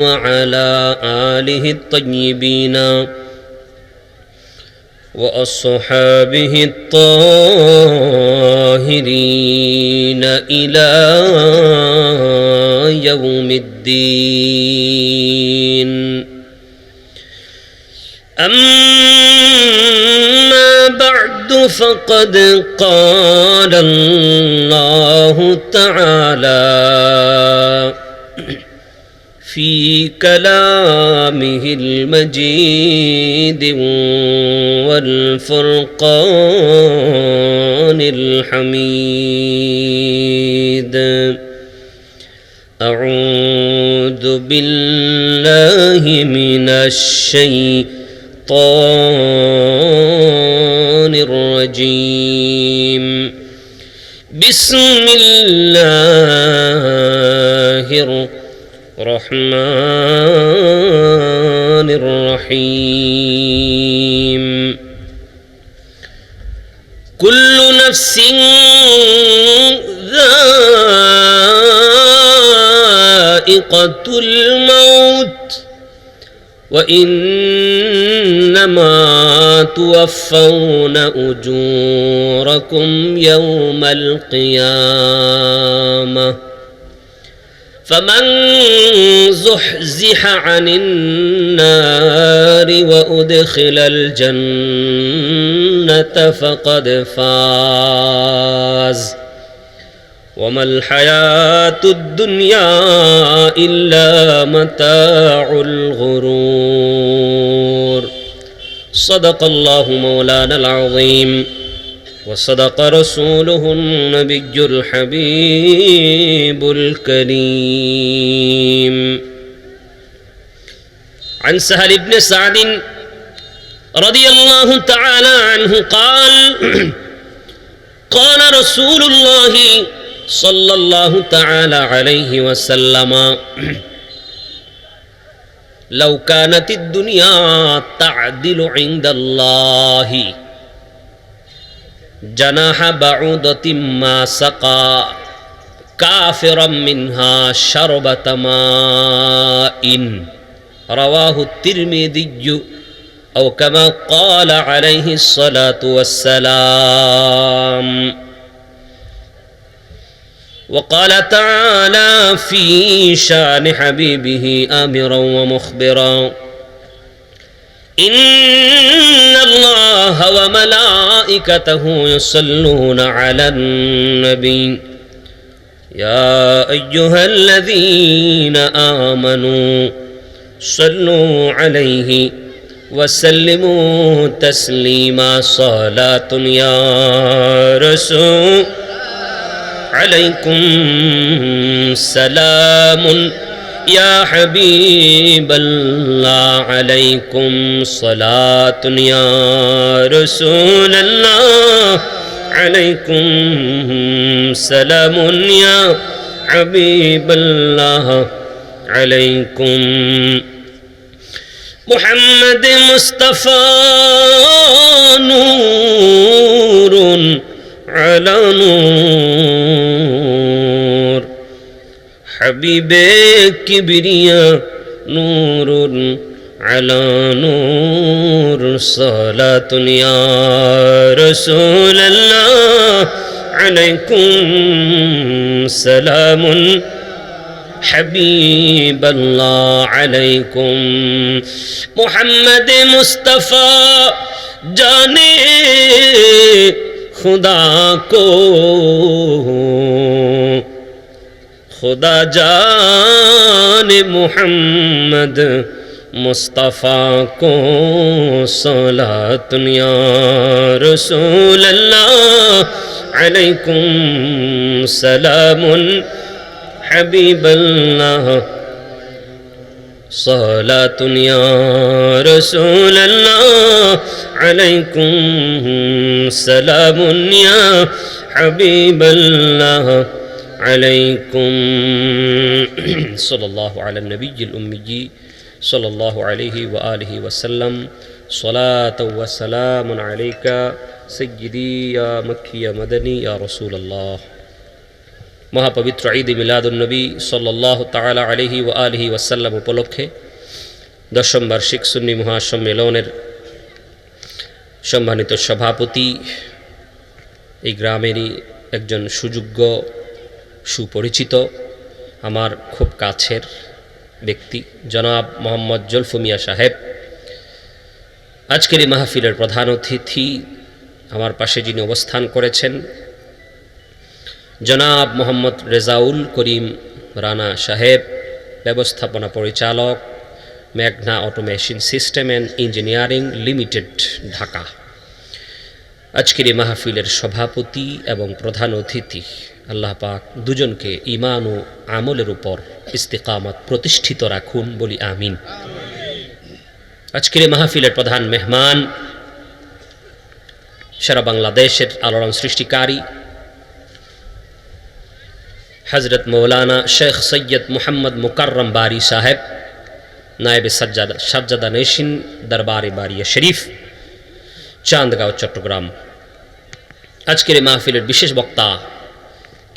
وعلى آله الطيبين وأصحابه الطاهرين إلى يوم الدين. أما بعد فقد قال الله تعالى في كلامه المجيد والفرقان الحميد: أعوذ بالله من الشيطان الرجيم. بسم الله الرحمن الرحيم. كل نفس ذائقة الموت وإنما توفون أجوركم يوم القيامة فمن زحزح عن النار وأدخل الجنة فقد فاز وما الحياة الدنيا إلا متاع الغرور. صدق الله مولانا العظيم وصدق رسوله النبي الحبيب الكريم. عن سهل بن سعد رضي الله تعالى عنه قال: قال رسول الله صلى الله تعالى عليه وسلم: لو كانت الدنيا تعدل عند الله جناح بعوضة ما سقى كافرا منها شربة ماء. رواه الترمذي أو كما قال عليه الصلاة والسلام. وقال تعالى في شان حبيبه آمرا ومخبرا: إن الله وملائكته يصلون على النبي يا أيها الذين آمنوا صلوا عليه وسلموا تسليما. صلاة يا رسول عليكم سلام يا حبيب الله عليكم صلاة يا رسول الله عليكم سلام يا حبيب الله عليكم. محمد مصطفى نور على نور حبيب كبرياء نور على نور. صلاة يا رسول الله عليكم سلام حبيب الله عليكم. محمد مصطفى जाने खुदा को खुदा जाने मुहम्मद मुस्तफ़ा को सलातुन या रसूल अल्लाह अलैकुम सलामुन हबीब अल्लाह सलातुन या रसूल अल्लाह अलैकुम सलामुन या हबीब अल्लाह अलैकुम. सल्लल्लाहु अला नबिय्यिल उम्मी सल्लल्लाहु अलैहि व आलिहि वसल्लम. सलातु व सलामुन अलैका सय्यदी या मक्की या मदनी या रसूल अल्लाह. মহাপবিত্র ঈদ মিলাদুন নবী সাল্লাল্লাহু তাআলা আলাইহি ওয়া আলিহি ওয়াসাল্লাম উপলক্ষে 10ম বার্ষিক সুন্নি মহাসম্মেলনের সম্মানিত সভাপতি, এই গ্রামেরই একজন সুযোগ্য সুপরিচিত আমার খুব কাছের ব্যক্তি জনাব মোহাম্মদ জুলফু মিয়া সাহেব, আজকের এই মাহফিলের প্রধান অতিথি আমার পাশে যিনি অবস্থান করেছেন জনাব মোহাম্মদ রেজাউল করিম রানা সাহেব, ব্যবস্থাপনা পরিচালক, মেঘনা automation system and engineering limited, Dhaka. আজকের এই মাহফিলের সভাপতি এবং প্রধান অতিথি, আল্লাহ পাক দুজনকে ঈমান ও আমলের উপর ইস্তিকামত প্রতিষ্ঠিত রাখুন, বলি আমিন। আজকের এই মাহফিলের প্রধান মেহমান সারা বাংলাদেশের আলোড়ন সৃষ্টিকারী হযরত মৌলানা শেখ সৈয়দ মুহাম্মদ মুকাররম বারি সাহেব, নায়েবে সাজ্জাদা নশীন দরবারে বারিয়া শরীফ, চান্দগাঁও, চট্টগ্রাম। আজকের এই মাহফিলের বিশেষ বক্তা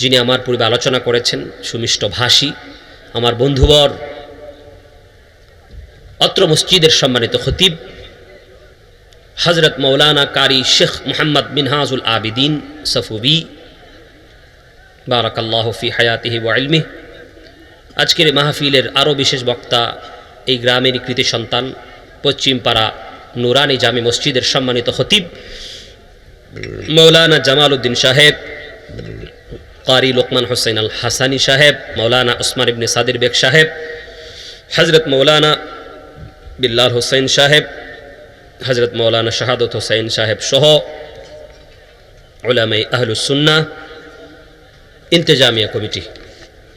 যিনি আমার পূর্বে আলোচনা করেছেন, সুমিষ্ট ভাষী আমার বন্ধুবর, অত্র মসজিদের সম্মানিত খতিব হযরত মৌলানা কারি শেখ মুহাম্মদ মিনহাজুল আবিদিন সফুবি, বারাকাল্লাহু ফি হায়াতিহি ওয়া ইলমিহি। আজকের এই মাহফিলের আরও বিশেষ বক্তা এই গ্রামেরই কৃতি সন্তান, পশ্চিমপাড়া নুরানি জামি মসজিদের সম্মানিত খতিব মৌলানা জামাল উদ্দিন সাহেব, কারি লোকমান হোসেন আল হাসানি সাহেব, মৌলানা ওসমান ইবনে সাদির বেগ সাহেব, হযরত মৌলানা বিল্লাল হোসেন সাহেব, হযরত মৌলানা শাহাদত হোসেন সাহেব সহ উলামায়ে আহলুস সুন্নাহ ইন্তেজামিয়া কমিটি,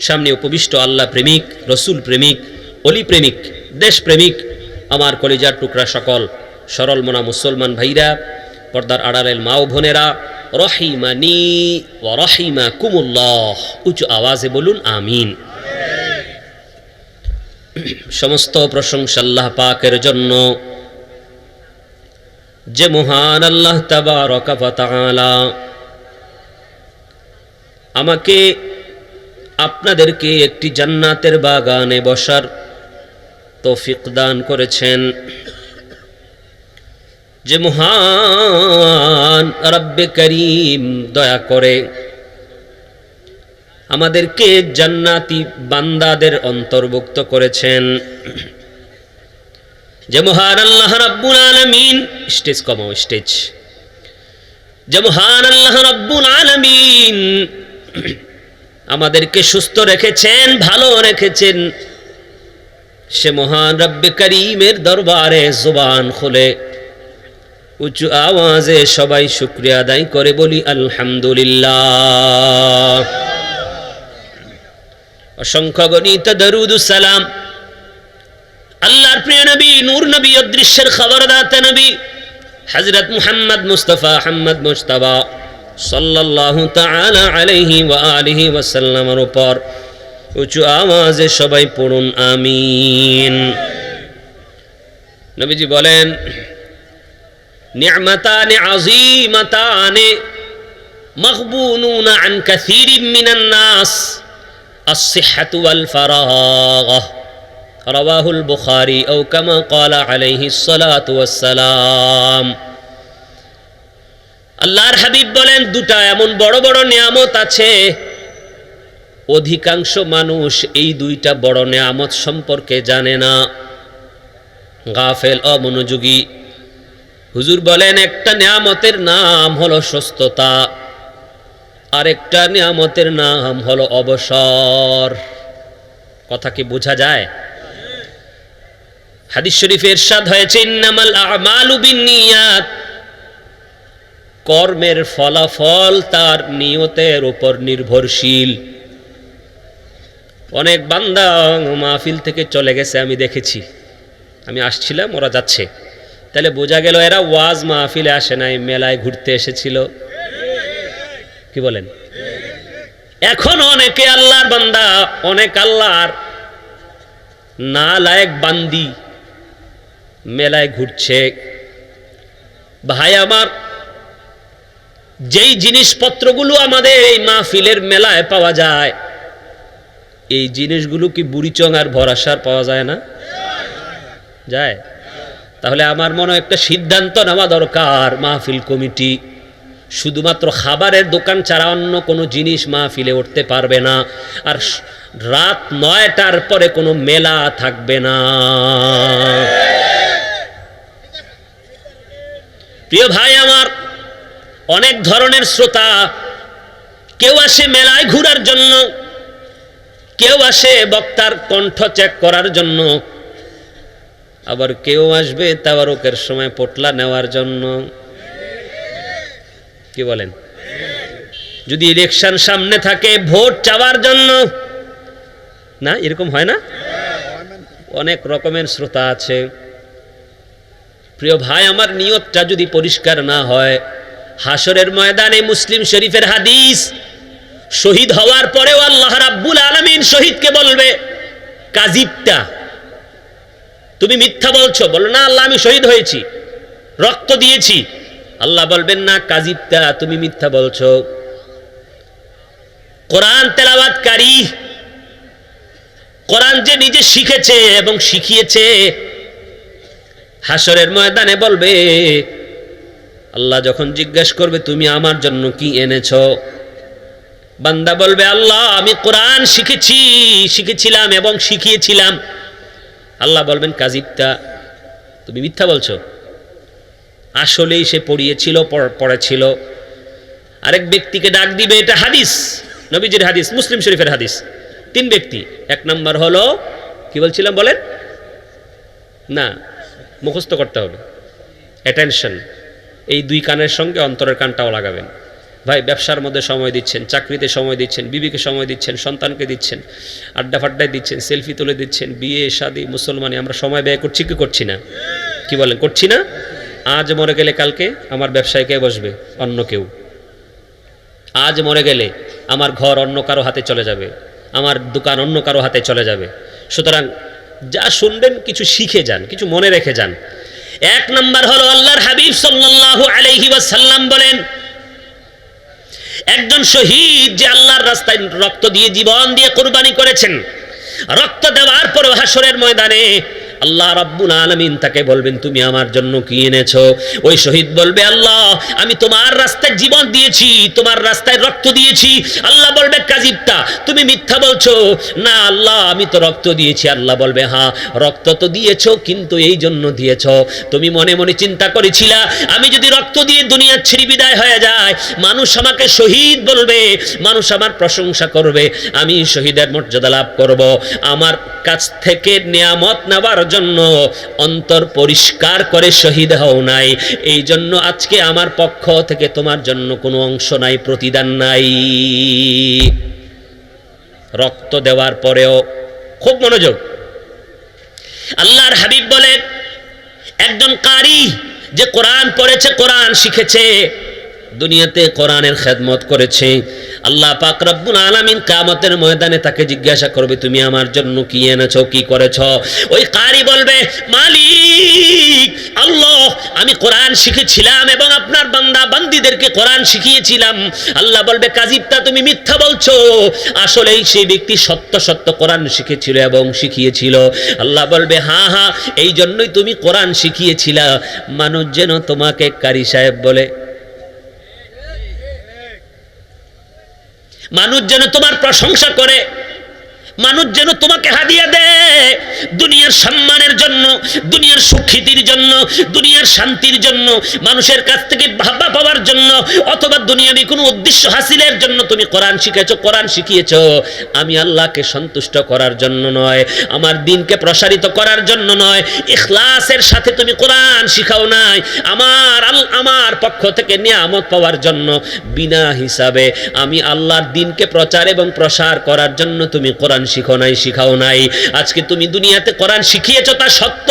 সামনে উপবিষ্ট আল্লাহ প্রেমিক, রসুল প্রেমিক, অলি প্রেমিক, দেশ প্রেমিক, আমার কলিজার টুকরা সকল সরল মনা মুসলমান ভাইরা, পর্দার আড়ালের মা ও বোনেরা, রহিমানি ওয়া রাহিমাকুমুল্লাহ, উঁচু আওয়াজে বলুন আমিন। সমস্ত প্রশংসা আল্লাহ পাকের জন্য, যে মহান আল্লাহ তাবারকা ওয়া তাআলা আমাকে আপনাদেরকে একটি জান্নাতের বাগানে বসার তৌফিক দান করেছেন, যে মহান রব্বে করিম দয়া করে আমাদেরকে জান্নাতি বান্দাদের অন্তর্ভুক্ত করেছেন, যে মহান আল্লাহ রাব্বুল আলামিন, স্টেজ কমাও স্টেজ, যে মহান আল্লাহ রাব্বুল আলামিন আমাদেরকে সুস্থ রেখেছেন, ভালো রেখেছেন, সে মহান রব্বে করিমের দরবারে জবান খুলে উঁচু আওয়াজে সবাই শুকরিয়া আদায় করে বলি আলহামদুলিল্লাহ। অসংখ্য গণিত দরুদ ও সালাম আল্লাহর প্রিয় নবী, নূর নবী, অদৃশ্যের খবরদাতা নবী হযরত মুহাম্মদ মুস্তাফা আহমদ মুজতবা সাল্লাল্লাহু তাআলা আলাইহি ওয়া আলিহি ওয়া সাল্লামের উপর উঁচু আওয়াজে সবাই পড়ুন আমিন। নবীজি বলেন, নি'মাতানি আযীমাতানি মাগবুনুনা আন কাসীরিন মিনান নাস, আস-সিহহাতু ওয়াল ফারাগাহ, রাওয়াহুল বুখারী আও কামা ক্বালা আলাইহিস সালাতু ওয়াস সালাম। আল্লাহর হাবিব বলেন, দুটা এমন বড় বড় নিয়ামত আছে, অধিকাংশ মানুষ এই দুইটা বড় নিয়ামত সম্পর্কে জানে না, গাফেল, অমনোযোগী। হুজুর বলেন, একটা নিয়ামতের নাম হলো সুস্থতা, আরেকটা নিয়ামতের নাম হলো অবসর। কথা কি বোঝা যায়? হাদিস শরীফে ইরশাদ হয়েছে, ইন্নামাল আমালু বিন্নিয়াত, কর্মের ফলাফল তার নিয়তের উপর নির্ভরশীল। অনেক বান্দা মাহফিল থেকে চলে গেছে, আমি দেখেছি, আমি আসছিলাম, ওরা যাচ্ছে, তাহলে বোঝা গেল এরা ওয়াজ মাহফিলে আসে নাই, মেলায় ঘুরতে এসেছিল। কি বলেন? এখন অনেকে আল্লাহর বান্দা, অনেক আল্লাহর নালায়েক বান্দি মেলায় ঘুরছে। ভাই আমার, যেই জিনিসপত্রগুলো আমাদের এই মাহফিলের মেলায় পাওয়া যায়, এই জিনিসগুলো কি বুড়িচং আর ভরাসার পাওয়া যায় না? যায়। তাহলে আমার মনে হয় একটা সিদ্ধান্ত নেওয়া দরকার, মাহফিল কমিটি শুধুমাত্র খাবারের দোকান ছাড়া অন্য কোনো জিনিস মাহফিলে উঠতে পারবে না, আর রাত 9টার পরে কোনো মেলা থাকবে না। প্রিয় ভাই আমার, অনেক ধরনের শ্রোতা, কেউ আসে মেলায় ঘোরার জন্য, কেউ আসে বক্তার কণ্ঠ চেক করার জন্য, আবার কেউ আসবে তাবারুকের সময় পোটলা নেওয়ার জন্য। কি বলেন? যদি ইলেকশন সামনে থাকে ভোট চাওয়ার জন্য না, এরকম হয় না? অনেক রকমের শ্রোতা আছে। প্রিয় ভাই আমার, নিয়তটা যদি পরিষ্কার না হয়, হাসরের ময়দানে মুসলিম শরীফের হাদিস, শহীদ হওয়ার পরেও আল্লাহ রাব্বুল আলামিন শহীদকে বলবে, কাযিবতা, তুমি মিথ্যা বলছো। বলো না, আল্লাহ আমি শহীদ হয়েছি, রক্ত দিয়েছি। আল্লাহ বলবেন না, কাযিবতা, তুমি মিথ্যা বলছো। কোরআন তেলাওয়াতকারী, কোরআন যে নিজে শিখেছে এবং শিখিয়েছে, হাসরের ময়দানে বলবে, আল্লাহ যখন জিজ্ঞেস করবে তুমি আমার জন্য কি এনেছো, বান্দা বলবে, আল্লাহ আমি কোরআন শিখেছিলাম এবং শিখিয়েছিলাম। আল্লাহ বলবেন, কাযিবতা, তুমি মিথ্যা বলছো। আসলেই সে পড়িয়েছিল, পড়েছিল। আরেক ব্যক্তিকে ডাক দিবে, এটা হাদিস, নবীজির হাদিস, মুসলিম শরীফের হাদিস। 3 ব্যক্তি। 1 নম্বর হলো, কি বলছিলাম বলেন? না, মুখস্থ করতে হবে। অ্যাটেনশন, এই 2 কানের সঙ্গে অন্তরের কানটাও লাগাবেন। ভাই, ব্যবসার মধ্যে সময় দিচ্ছেন, চাকরিতে সময় দিচ্ছেন, বিবিকে সময় দিচ্ছেন, সন্তানকে দিচ্ছেন, আড্ডা ফাড্ডায় দিচ্ছেন, সেলফি তুলে দিচ্ছেন, বিয়ে শাদী মুসলমানি আমরা সময় ব্যয় করছি কি করছি না? কি বলেন, করছি না? আজ মরে গেলে কালকে আমার ব্যবসায় কে বসবে? অন্য কেউ। আজ মরে গেলে আমার ঘর অন্য কারো হাতে চলে যাবে, আমার দোকান অন্য কারো হাতে চলে যাবে। সুতরাং যা শুনবেন কিছু শিখে যান, কিছু মনে রেখে যান। 1 নম্বর হলো, আল্লাহর হাবিব সাল্লাল্লাহু আলাইহি ওয়াসাল্লাম বলেন, একজন শহীদ যে আল্লাহর রাস্তায় রক্ত দিয়ে, জীবন দিয়ে কুরবানি করেছেন, রক্ত দেওয়ার পর হাসরের ময়দানে আল্লাহ রাব্বুল আলামিন তাকে বলবেন, তুমি আমার জন্য কি এনেছো? ওই শহীদ বলবে, আল্লাহ আমি তোমার রাস্তায় জীবন দিয়েছি, তোমার রাস্তায় রক্ত দিয়েছি। আল্লাহ বলবে, কাযিবতা, তুমি মিথ্যা বলছো। না আল্লাহ, আমি তো রক্ত দিয়েছি। আল্লাহ বলবে, হ্যাঁ রক্ত তো দিয়েছো, কিন্তু এই জন্য দিয়েছো, তুমি মনে মনে চিন্তা করেছিলা আমি যদি রক্ত দিয়ে দুনিয়া ছেড়ে বিদায় হয়ে যায়, মানুষ আমাকে শহীদ বলবে, মানুষ আমার প্রশংসা করবে, আমি শহীদের মর্যাদা লাভ করব। আমার কাছ থেকে নিয়ামত নেওয়ার জন্য অন্তর পরিষ্কার করে শহীদ হও নাই, এই জন্য আজকে আমার পক্ষ থেকে তোমার জন্য কোনো অংশ নাই, প্রতিদান নাই। রক্ত দেওয়ার পরেও খুব মনোযোগ, আল্লাহর হাবিব বলেন, একজন কারি যে কোরআন পড়েছে, কোরআন শিখেছে, দুনিয়াতে কোরআনের খেদমত করেছে, আল্লাহ পাক রব্বুল আলামিন কিয়ামতের ময়দানে তাকে জিজ্ঞাসা করবে, তুমি আমার জন্য কি এনেছো, কি করেছো? ওই কারি বলবে, মালিক আল্লাহ আমি কোরআন শিখেছিলাম এবং আপনার বান্দা বান্দীদেরকে কোরআন শিখিয়েছিলাম। আল্লাহ বলবে, কাযিবতা, তুমি মিথ্যা বলছো। আসলেই সেই ব্যক্তি সত্য সত্য কোরআন শিখেছিল এবং শিখিয়েছিল। আল্লাহ বলবে, হ্যাঁ হ্যাঁ, এই জন্যই তুমি কোরআন শিখিয়েছিলা, মানুষ যেন তোমাকে কারি সাহেব বলে, মানুষ যেন তোমার প্রশংসা করে, মানুষ যেন তোমাকে হাদিয়া দেয়, দুনিয়ার সম্মানের জন্য, দুনিয়ার সুখ্যাতির জন্য, দুনিয়ার শান্তির জন্য, মানুষের কাছ থেকে ভাবা পাওয়ার জন্য, অথবা দুনিয়াবি কোনো উদ্দেশ্য হাসিলের জন্য তুমি কোরআন শিখেছো, কোরআন শিখিয়েছো। আমি আল্লাহকে সন্তুষ্ট করার জন্য নয়, আমার দ্বীনকে প্রসারিত করার জন্য নয়, ইখলাসের সাথে তুমি কোরআন শিখাও নাই, আমার পক্ষ থেকে নিয়ামত পাওয়ার জন্য, বিনা হিসাবে আমি আল্লাহর দ্বীনকে প্রচার এবং প্রসার করার জন্য তুমি কোরআন শিখাও নাই। আজকে তুমি দুনিয়াতে কোরআন শিখিয়েছো তা সত্য,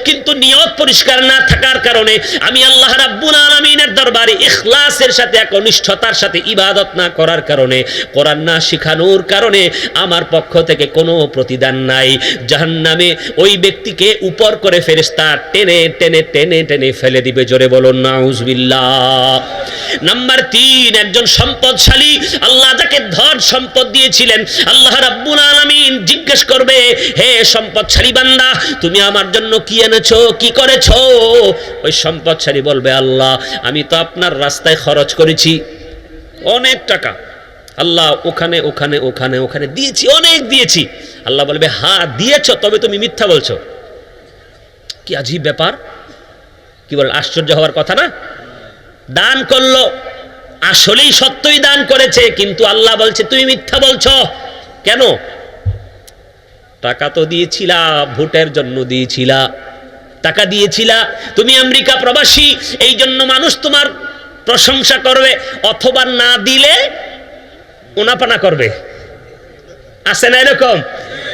কিন্তু নিয়ত পরিষ্কার না থাকার কারণে, আমি আল্লাহ রাব্বুল আলামিনের দরবারে ইখলাসের সাথে, একনিষ্ঠতার সাথে ইবাদত না করার কারণে, কোরআন না শিখানোর কারণে আমার পক্ষ থেকে কোনো প্রতিদান নাই। জাহান্নামে ওই ব্যক্তিকে উপর করে ফেরেশতা টেনে টেনে টেনে টেনে ফেলে দিবে। জোরে বলুন নাউজুবিল্লাহ। নাম্বার 3, একজন সম্পদশালী, আল্লাহ যাকে ধন সম্পদ দিয়েছিলেন, আল্লাহ রাব্বুল আলামিন জিজ্ঞেস করবে, হে সম্পদশালী বান্দা, তুমি আমার জন্য কি এনেছো, কি করেছো? ওই সম্পদশালী বলবে, আল্লাহ আমি তো আপনার রাস্তায় খরচ করেছি অনেক টাকা, আল্লাহ ওখানে ওখানে ওখানে ওখানে দিয়েছি, অনেক দিয়েছি। আল্লাহ বলবে, হ্যাঁ দিয়েছো, তবে তুমি মিথ্যা বলছো। কি আজীব ব্যাপার, কি বল, আশ্চর্য হওয়ার কথা না? দান করলো, আসলেই সত্যই দান করেছে, কিন্তু আল্লাহ বলছে তুমি মিথ্যা বলছো। কেন? টাকা তো দিয়েছিলা, ভোটের জন্য দিয়েছিলা, টাকা দিয়েছিলা, তুমি আমেরিকা প্রবাসী, এই জন্য মানুষ তোমার প্রশংসা করবে, অথবা না দিলে উনাপানা করবে। আছে না এরকম?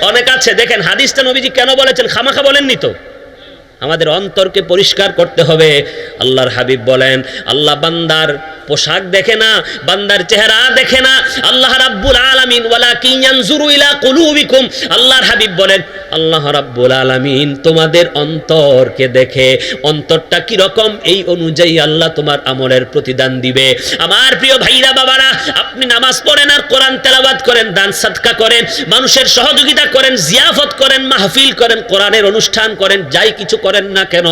অনেক আছে। দেখেন হাদিসটা নবীজি কেন বলেছেন, খামাখা বলেননি তো। আমাদের অন্তরকে পরিষ্কার করতে হবে। আল্লাহর হাবিব বলেন, আল্লাহ বান্দার পোশাক দেখে না, বান্দার চেহারা দেখে না। আল্লাহ রাব্বুল আলামিন ওয়ালাকিন ইয়ানজুরু ইলা কুলুবিকুম, আল্লাহর হাবিব বলেন, আল্লাহ রাব্বুল আলামিন তোমাদের অন্তরকে দেখে, অন্তরটা কি রকম এই অনুযায়ী আল্লাহ তোমার আমলের প্রতিদান দিবে। আমার প্রিয় ভাইরা বাবারা, আপনি নামাজ পড়েন আর কোরআন তেলাওয়াত করেন, দান সাদকা করেন, মানুষের সহযোগিতা করেন, জিয়াফত করেন, মাহফিল করেন, কোরআনের অনুষ্ঠান করেন, যাই কিছু করেন না কেন,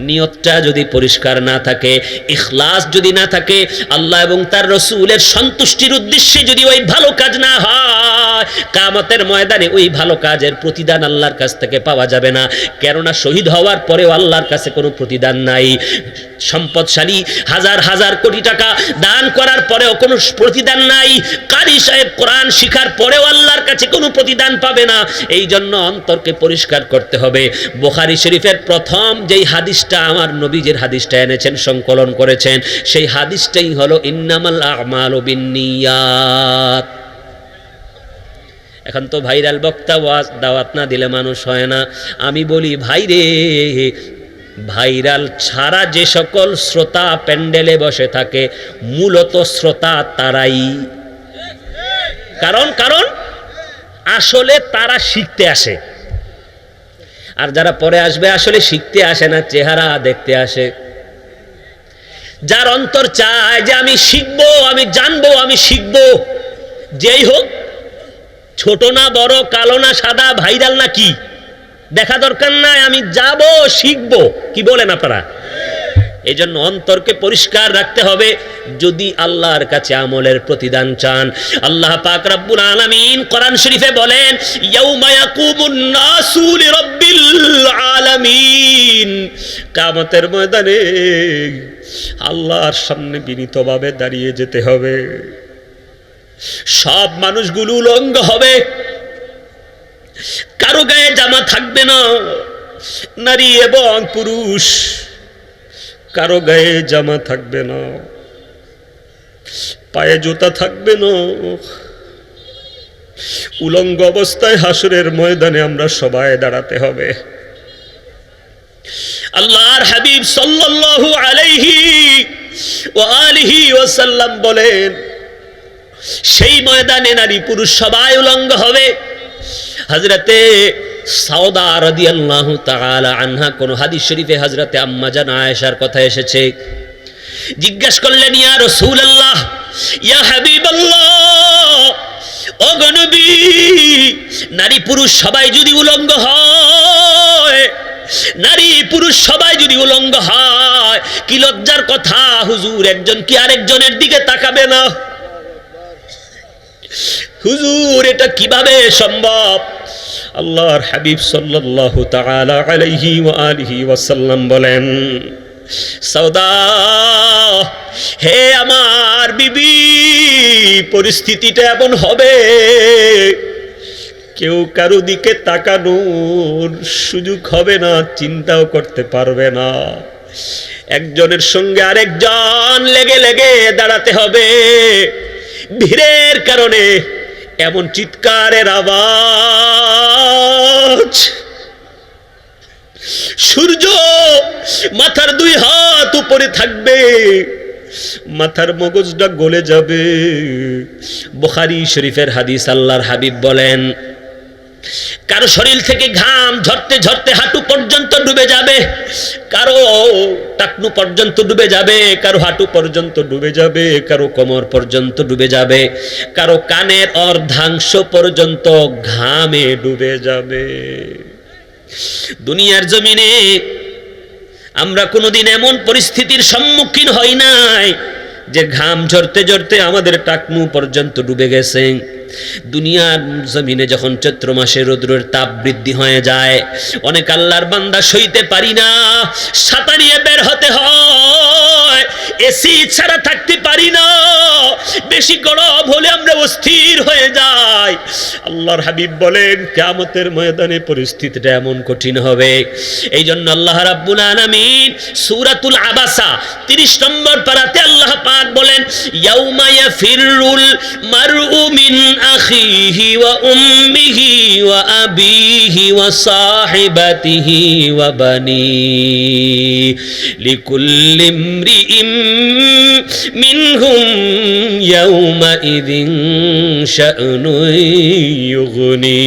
নিয়তটা যদি পরিষ্কার না থাকে, ইখলাস যদি না থাকে, আল্লাহ এবং তার রাসূলের সন্তুষ্টির উদ্দেশ্যে যদি ওই ভালো কাজ না হয়, কিয়ামতের ময়দানে ওই ভালো কাজের প্রতিদান আল্লাহর কাছ থেকে পাওয়া যাবে না। কেননা শহীদ হওয়ার পরেও আল্লাহর কাছে কোনো প্রতিদান নাই। সম্পদশালী হাজার হাজার কোটি টাকা দান করার পরেও কোনো প্রতিদান নাই। কারি সাহেব কোরআন শিখার পরেও আল্লাহর কাছে কোনো প্রতিদান পাবে না। এই জন্য অন্তরকে পরিষ্কার করতে হবে। বুখারী শরীফের প্রথম যেই হাদিসটা আমার নবীজির হাদিসটা এনেছেন, সংকলন করেছেন, সেই হাদিসটাই হলো ইন্নামাল আমালু বিন্নিয়াত। এখন তো ভাইরাল বক্তা, ওয়াজ দাওয়াত না দিলে মানুষ হয় না। আমি বলি, ভাইরে, ভাইরাল ছাড়া যে সকল শ্রোতা প্যান্ডেলে বসে থাকে, মূলত শ্রোতা তারাই। কারণ আসলে তারা শিখতে আসে, আর যারা পরে আসবে আসলে শিখতে আসে না, চেহারা দেখতে আসে। যার অন্তর চায় যে আমি শিখবো, আমি জানবো, আমি শিখবো, যেই হোক, ছোট না বড়, কালো না সাদা, ভাইরাল না কি, দেখা দরকার নাই, আমি যাব, শিখবো। কি বলেন আপনারা? এই জন্য অন্তরকে পরিষ্কার রাখতে হবে যদি আল্লাহর কাছে আমলের প্রতিদান চান। আল্লাহ পাক রব্বুল আলামিন কোরআন শরীফে বলেন, ইয়াউমা ইয়াকুমুন নাসু লিরাব্বিল আলামিন, কিয়ামতের ময়দানে আল্লাহর সামনে বিনীতভাবে দাঁড়িয়ে যেতে হবে। সব মানুষগুলো উলঙ্গ হবে, কারো গায়ে জামা থাকবে না, নারী এবং পুরুষ কারো গায়ে জামা থাকবে না, পায়ে জুতা থাকবে না। উলঙ্গ অবস্থায় হাসরের ময়দানে আমরা সবাই দাঁড়াতে হবে। আল্লাহর হাবিব সাল্লাল্লাহু আলাইহি ওয়া আলিহি ওয়াসাল্লাম বলেন, সেই ময়দানে নারী পুরুষ সবাই উলঙ্গ হবে। হযরতে সাউদা রাদিয়াল্লাহু তাআলা আনহা, কোন হাদিস শরীফে হযরতে আম্মা জান আয়েশার কথা এসেছে, জিজ্ঞেস করলেন, ইয়া রাসূলুল্লাহ, ইয়া হাবিবাল্লাহ, ও গো নবী, নারী পুরুষ সবাই যদি উলঙ্গ হয়, নারী পুরুষ সবাই যদি উলঙ্গ হয়, কি লজ্জার কথা হুজুর, একজন কি আরেকজনের দিকে তাকাবে না? হুজুর, এটা কিভাবে সম্ভব? আল্লাহর হাবিব সাল্লাল্লাহু তাআলা আলাইহি ওয়া আলিহি ওয়াসাল্লাম বলেন, সাউদা, হে আমার বিবি, পরিস্থিতিটা এমন হবে, কেউ কারো দিকে তাকানোর সুযোগ হবে না, চিন্তাও করতে পারবে না। একজনের সঙ্গে আরেকজন লেগে লেগে দাঁড়াতে হবে। ভিড়ের কারণে এমন চিৎকারের আওয়াজ, সূর্য মাথার 2 হাত উপরে থাকবে, মাথার মগজটা গলে যাবে। বুখারী শরীফের হাদিস, আল্লাহর হাবিব বলেন, কারো শরীর থেকে ঘাম ঝরতে ঝরতে হাঁটু পর্যন্ত ডুবে যাবে, কারো টাকনু পর্যন্ত ডুবে যাবে, কারো হাঁটু পর্যন্ত ডুবে যাবে, কারো কোমর পর্যন্ত ডুবে যাবে, কারো কানের অর্ধাংশ পর্যন্ত ঘামে ডুবে যাবে। দুনিয়ার জমিনে আমরা কোনোদিন এমন পরিস্থিতির সম্মুখীন হই নাই যে ঘাম ঝরতে ঝরতে আমাদের টাকনু পর্যন্ত ডুবে গেছে। দুনিয়ার জমিনে যখন চৈত্র মাসে রৌদ্রের তাপ বৃদ্ধি হয়ে যায়, অনেক আল্লাহর বান্দা সইতে পারি না, ছাতা নিয়ে বের হতে হয়, এসি ছাড়া থাকতে পারি না, বেশি গরম হলে আমরা অস্থির হয়ে যাই। আল্লাহর হাবিব বলেন কিয়ামতের ময়দানে পরিস্থিতিটা এমন কঠিন হবে। এই জন্য আল্লাহ রাব্বুল আলামিন সূরাতুল আবাসা 30 নম্বর পারাতে আল্লাহ পাক বলেন ইয়াউমা ইয়াফিরুল মারউ মিন আখিহি ওয়া উম্মিহি ওয়া আবিহি ওয়া সাহিবাতিহি ওয়া বানি লিকুল্লি ইমরিইম মিনহুম ইয়াউমাইযিন শা'নুন ইউগনি।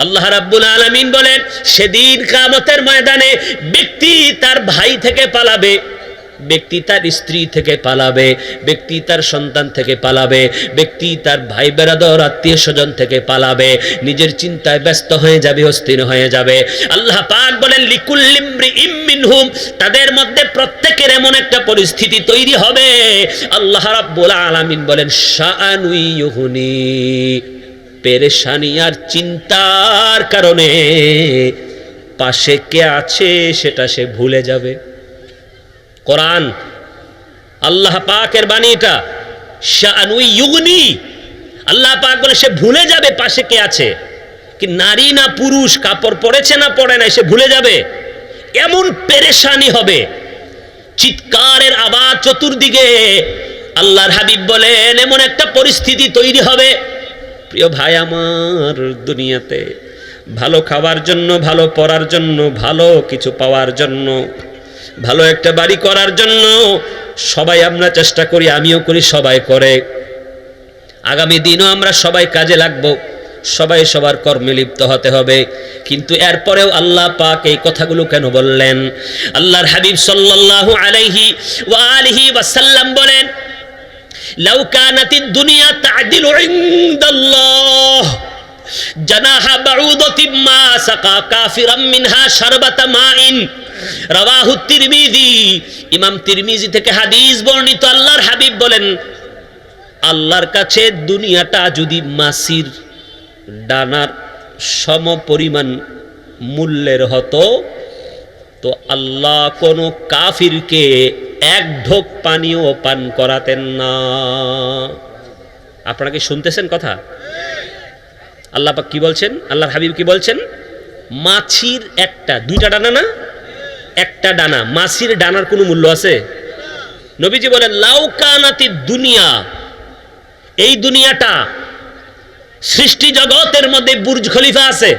আল্লাহ রাব্বুল আলামিন বলেন সেদিন কিয়ামতের ময়দানে ব্যক্তি তার ভাই থেকে পালাবে, ব্যক্তি তার স্ত্রী থেকে পালাবে, ব্যক্তি তার সন্তান থেকে পালাবে, ব্যক্তি তার ভাই বেরাদর আত্মীয় স্বজন থেকে পালাবে, নিজের চিন্তায় ব্যস্ত হয়ে যাবে, অস্থির হয়ে যাবে। আল্লাহ পাক বলেন লিকুল্লি ইমরিইম মিনহুম, তাদের মধ্যে প্রত্যেকের এমন একটা পরিস্থিতি তৈরি হবে, আল্লাহ রাব্বুল আলামিন বলেন শা'নুন ইউগনি, পেরেশানি আর চিন্তার কারণে পাশে কে আছে সেটা সে ভুলে যাবে। কোরআন আল্লাহ পাকের বাণী, এটা শা'নুন ইউগনি। আল্লাহ পাক বলে সে ভুলে যাবে পাশে কে আছে, কি নারী না পুরুষ, কাপড় পরেছে না পরে নাই, সে ভুলে যাবে। এমন পেরেশানি হবে, চিৎকারের আওয়াজ চতুর্দিকে। আল্লাহর হাবিব বলেন এমন একটা পরিস্থিতি তৈরি হবে। প্রিয় ভাই আমার, দুনিয়াতে ভালো খাওয়ার জন্য, ভালো পড়ার জন্য, ভালো কিছু পাওয়ার জন্য, ভালো একটা বাড়ি করার জন্য সবাই আমরা চেষ্টা করি, আমিও করি, সবাই করে। আগামী দিনও আমরা সবাই কাজে লাগবো, সবাই সবার কর্মে লিপ্ত হতে হবে। কিন্তু এরপরেও আল্লাহ পাক এই কথাগুলো কেন বললেন? আল্লাহর হাবিব সাল্লাল্লাহু আলাইহি ওয়া আলিহি ওয়াসাল্লাম বলেন লাউ কানাতিদ দুনিয়া তা'দিলু ইনদাল্লাহ জানাহা বাউদাতিন মা সাকা কাফিরাম মিনহা শারবাতা মাইন। রাওয়াহু তিরমিজি, ইমাম তিরমিজি থেকে হাদিস বর্ণিত। আল্লাহর হাবিব বলেন আল্লাহর কাছে দুনিয়াটা যদি মাছির ডানার সম পরিমাণ মূল্যের হতো তো আল্লাহ কোনো কাফিরকে এক ঢোক পানিও পান করাতেন না। আপনারা কি শুনতেছেন কথা? আল্লাহ পাক কি বলছেন, আল্লাহর হাবিব কি বলছেন? মাছির একটা, দুইটা ডানা না, একটা ডানা, মাছির ডানার কোনো মূল্য আছে? নবীজি বলেন লাউ কানাতিদ দুনিয়া, এই দুনিয়াটা, সৃষ্টি জগতের মধ্যে বুর্জ খলিফা আছে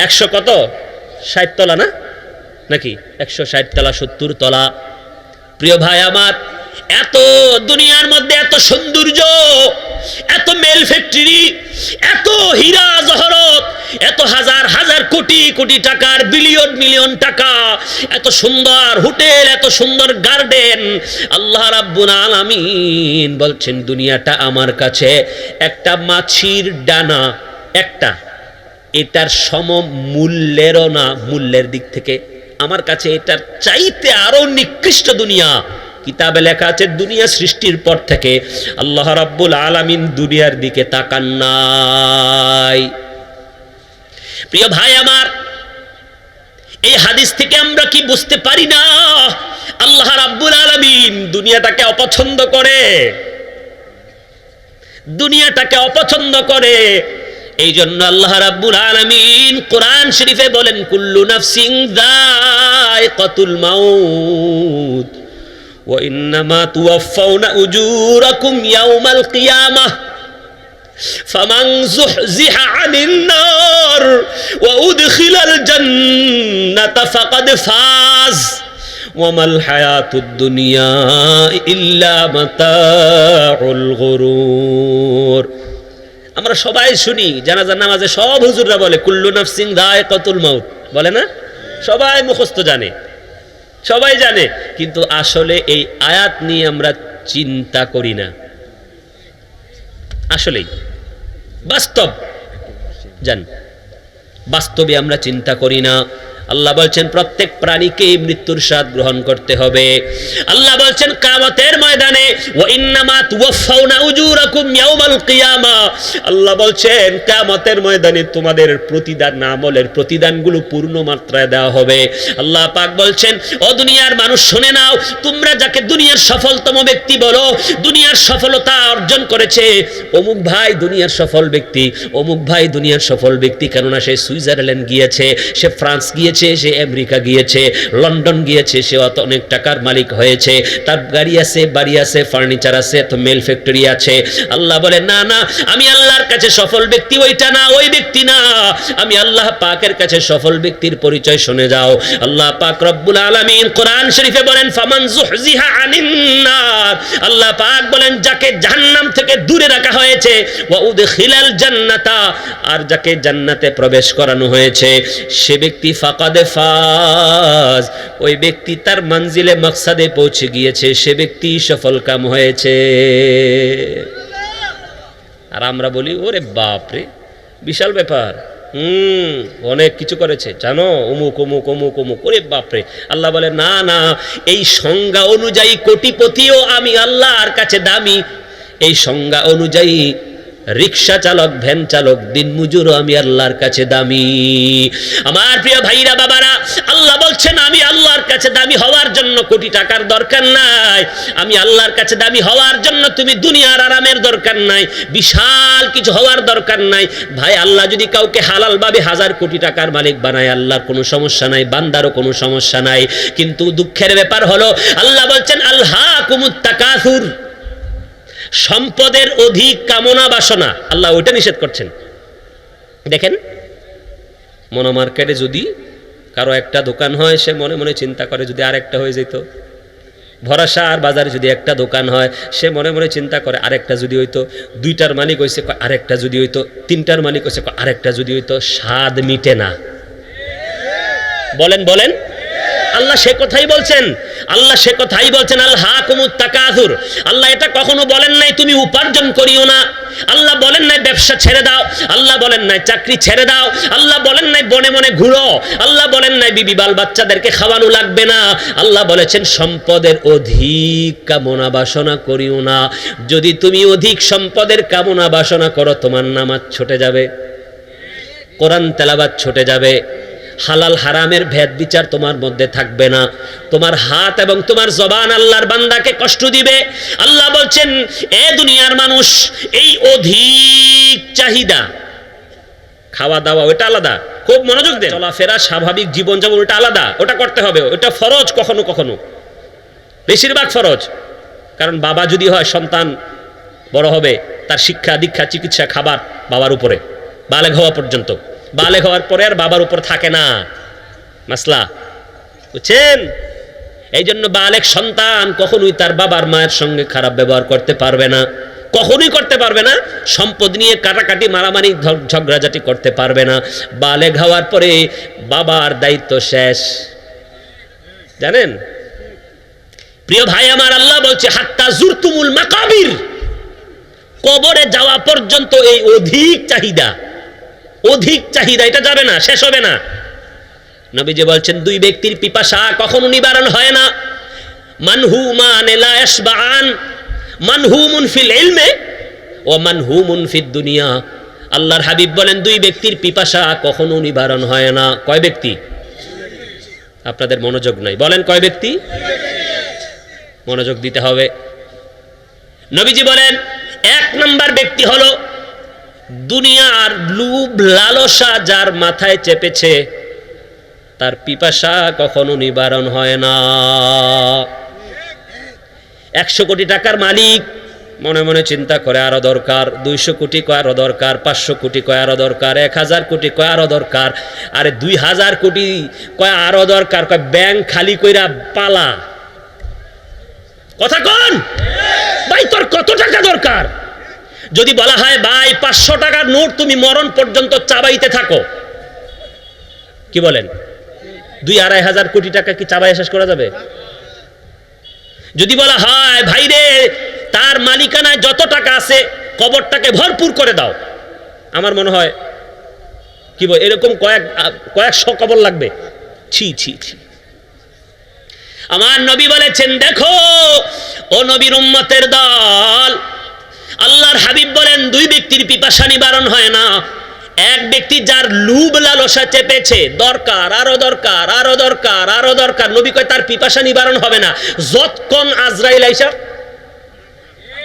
100 কত 60 তলা না নাকি 160 তলা 70 তলা। প্রিয় ভাই আমার, এত দুনিয়ার মধ্যে এত সৌন্দর্য, এত মেল ফ্যাক্টরি, এত হীরা জহরত, এত হাজার হাজার কোটি কোটি টাকার, বিলিয়ন মিলিয়ন টাকা, এত সুন্দর হোটেল, এত সুন্দর গার্ডেন। আল্লাহ রাব্বুল আলামিন বলছেন দুনিয়াটা আমার কাছে একটা মাছির ডানা, একটা, এটার সম মূল্যেরও না, মূল্যের দিক থেকে আমার কাছে এটার চাইতে আরো নিকৃষ্ট দুনিয়া। কিতাবে লেখা আছে দুনিয়া সৃষ্টির পর থেকে আল্লাহ রাব্বুল আলামিন দুনিয়ার দিকে তাকান নাই। প্রিয় ভাই আমার, এই হাদিস থেকে আমরা কি বুঝতে পারি না আল্লাহ রাব্বুল আলামিন দুনিয়াটাকে অপছন্দ করে, দুনিয়াটাকে অপছন্দ করে। এই জন্য আল্লাহ রাব্বুল আলামিন কোরআন শরীফে বলেন কুল্লু নাফসিন যায়কাতুল মাউত ওয়া ইন্নামা তুওয়াফাউনা উজুরাকুম ইয়াওমাল কিয়ামাহ ফামান যুহজিহা আনিন নার ওয়া উদখিলাল জান্নাতা ফাকাদ ফাজ ওয়া মাল হায়াতুদ দুনিয়া ইল্লা মাতাউল গুরুর। আমরা সবাই শুনি জানাজার নামাজে সব হুজুররা বলে কুল্লু নাফসিন যায়কাতুল মাউত, বলে না? সবাই মুখস্থ জানে, সবাই জানে, কিন্তু আসলে এই আয়াত নিয়ে আমরা চিন্তা করি না। আসলেই বাস্তব জান, বাস্তবে আমরা চিন্তা করি না। আল্লাহ বলছেন প্রত্যেক প্রাণীকে মৃত্যুর স্বাদ গ্রহণ করতে হবে। আল্লাহ বলছেন কিয়ামতের ময়দানে ওয়া ইন্নামা তুওয়াফাউনা উজুরাকুম ইয়াউমাল কিয়ামা, আল্লাহ বলছেন কিয়ামতের ময়দানে তোমাদের প্রতিদান, আমলের প্রতিদানগুলো পূর্ণ মাত্রায় দেওয়া হবে। আল্লাহ পাক বলছেন ও দুনিয়ার মানুষ শুনে নাও, তোমরা যাকে দুনিয়ার সফলতম ব্যক্তি বলো, দুনিয়ার সফলতা অর্জন করেছে অমুক ভাই দুনিয়ার সফল ব্যক্তি, অমুক ভাই দুনিয়ার সফল ব্যক্তি, কেননা সে সুইজারল্যান্ড গিয়েছে, সে ফ্রান্স গিয়েছে, সে আমেরিকা গিয়েছে, লন্ডন গিয়েছে, সে অনেক টাকার মালিক হয়েছে, তার গাড়ি আছে, বাড়ি আছে, ফার্নিচার আছে, তো মেল ফ্যাক্টরি আছে। আল্লাহ বলে না না, আমি আল্লাহর কাছে সফল ব্যক্তি ওইটা না, ওই ব্যক্তি না, আমি আল্লাহ পাকের কাছে সফল ব্যক্তির পরিচয় শুনে যাও। আল্লাহ পাক রব্বুল আলামিন কোরআন শরীফে বলেন ফামান যুহজিহা আনিন নার, আল্লাহ পাক বলেন যাকে জাহান্নাম থেকে দূরে রাখা হয়েছে, ওয়া উদখিলাল জান্নাতা, আর যাকে জান্নাতে প্রবেশ করানো হয়েছে, সে ব্যক্তি ফাকাদে ফাজ, ওই ব্যক্তি তার মঞ্জিলে মকসদে পৌঁছে গিয়েছে, সে ব্যক্তি সফল কাম হয়েছে। আর আমরা বলি ওরে বাপ রে বিশাল ব্যাপার, অনেক কিছু করেছে জানো, অমুক অমুক অমুক অমুক, ওরে বাপরে। আল্লাহ বলে না না, এই সংজ্ঞা অনুযায়ী কোটিপতিও আমি আল্লাহর কাছে দামি, এই সংজ্ঞা অনুযায়ী রিক্সা চালক, ভ্যান চালক, দিনমজুরও আমি আল্লাহর কাছে দামি। আমার প্রিয় ভাইরা বাবারা, আল্লাহ বলছেন আমি আল্লাহর কাছে দামি হওয়ার জন্য কোটি টাকার দরকার নাই, আমি আল্লাহর কাছে দামি হওয়ার জন্য তুমি দুনিয়ার আরামের দরকার নাই, বিশাল কিছু হওয়ার দরকার নাই। ভাই আল্লাহ যদি কাউকে হালাল ভাবে 1000 কোটি টাকার মালিক বানায়, আল্লাহর কোনো সমস্যা নাই, বান্দারও কোনো সমস্যা নাই। কিন্তু দুঃখের ব্যাপার হলো আল্লাহ বলছেন আলহাকুমুত তাকাসুর, সম্পদের অধিক কামনা বাসনা, আল্লাহ ওইটা নিষেধ করছেন। দেখেন মনো মার্কেটে যদি কারো একটা দোকান হয়, সে মনে মনে চিন্তা করে যদি আরেকটা হয়ে যেত। ভরাসা আর বাজারে যদি একটা দোকান হয়, সে মনে মনে চিন্তা করে আরেকটা যদি হইতো, 2টার মালিক হয়েছে আরেকটা যদি হইতো, 3টার মালিক হয়েছে আরেকটা যদি হইতো, স্বাদ মিটে না। বলেন বলেন, আল্লাহ সে কথাই বলছেন, আল্লাহ সে কথাই বলছেন আলহাকুমুত তাকাসুর। আল্লাহ এটা কখনো বলেন নাই তুমি উপার্জন করিও না, আল্লাহ বলেন নাই ব্যবসা ছেড়ে দাও, আল্লাহ বলেন নাই চাকরি ছেড়ে দাও, আল্লাহ বলেন নাই বনে মনে ঘুরো, আল্লাহ বলেন নাই বিবি বাল বাচ্চাদেরকে খাওয়ানো লাগবে না। আল্লাহ বলেছেন সম্পদের অধিক কামনা বাসনা করিও না। যদি তুমি অধিক সম্পদের কামনা বাসনা করো, তোমার নামাজ ছুটে যাবে, কোরআন তেলাওয়াত ছুটে যাবে, হালাল হারামের ভেদ বিচার তোমার মধ্যে থাকবে না, তোমার হাত এবং তোমার জবান আল্লাহর বান্দাকে কষ্ট দিবে। আল্লাহ বলছেন এ দুনিয়ার মানুষ, এই অধিক চাহিদা, খাওয়া দাওয়া ওটা আলাদা, খুব মনোযোগ দেন, চলাফেরা স্বাভাবিক জীবনযাপন ওটা আলাদা, ওটা করতে হবে, ওটা ফরজ, কখনো কখনো বেশিরভাগ ফরজ। কারণ বাবা যদি হয়, সন্তান বড় হবে, তার শিক্ষা দীক্ষা চিকিৎসা খাবার বাবার উপরে, বালেগ হওয়া পর্যন্ত। বালেগ হওয়ার পরে আর বাবার উপর থাকে না, মাসলা বুঝছেন? এই জন্য বালেগ সন্তান কখনোই তার বাবার মায়ের সঙ্গে খারাপ ব্যবহার করতে পারবে না, কখনোই করতে পারবে না, সম্পদ নিয়ে কাটাকাটি মারামারি ঝগড়াঝাটি করতে পারবে না। বালেগ হওয়ার পরে বাবার দায়িত্ব শেষ, জানেন প্রিয় ভাই আমার। আল্লাহ বলছে হাত্তা জুরতুমুল মাকাবির, কবরে যাওয়া পর্যন্ত এই অধিক চাহিদা, অধিক চাহিদা এটা যাবে না, শেষ হবে না। নবীজি বলছেন 2 ব্যক্তির পিপাসা কখনো নিবারণ হয় না। মানহুমান লা ইয়াশবাআন, মানহুমুন ফিল ইলমে ওয়া মানহুমুন ফিদ দুনিয়া। আল্লাহর হাবিব বলেন 2 ব্যক্তির পিপাসা কখনো নিবারণ হয় না। কয় ব্যক্তি? আপনাদের মনোযোগ নাই, বলেন কয় ব্যক্তি? মনোযোগ দিতে হবে। নবীজি বলেন 1 নাম্বার ব্যক্তি হলো দুনিয়ার লোভ লালসা যার মাথায় চেপেছে, তার পিপাসা কখনো নিবারণ হয় না। 100 কোটি টাকার মালিক মনে মনে চিন্তা করে আরো দরকার, 200 কোটি কয় আরো দরকার, 500 কোটি কয় আরো দরকার, 1000 কোটি কয় আরো দরকার, আরে 2000 কোটি কয় আরো দরকার, কয় ব্যাংক খালি কইরা পালা। কথা কোন ভাই, তোর কত টাকা দরকার? যদি বলা হয় ভাই 500 টাকার নোট তুমি মরণ পর্যন্ত চাবাইতে থাকো, কি বলেন? 2-2.5 কোটি টাকা কি চাবাই শেষ করা যাবে? যদি বলা হয় ভাই রে তার মালিকানায় যত টাকা আছে কবরটাকে ভরপুর করে দাও, আমার মনে হয় কি বল এরকম কয়েকশো কবর লাগবে। ছি ছি ছি। আমার নবী বলেছেন দেখো ও নবীর উম্মতের দল, আল্লাহর হাবিব বলেন 2 ব্যক্তির পিপাসা নিবারণ হয় না। এক ব্যক্তি যার লোভ লালসা চেপেছে, দরকার আরো দরকার আরো দরকার আরো দরকার, নবী কয় তার পিপাসা নিবারণ হবে না যতক্ষণ আজরাইল আইসা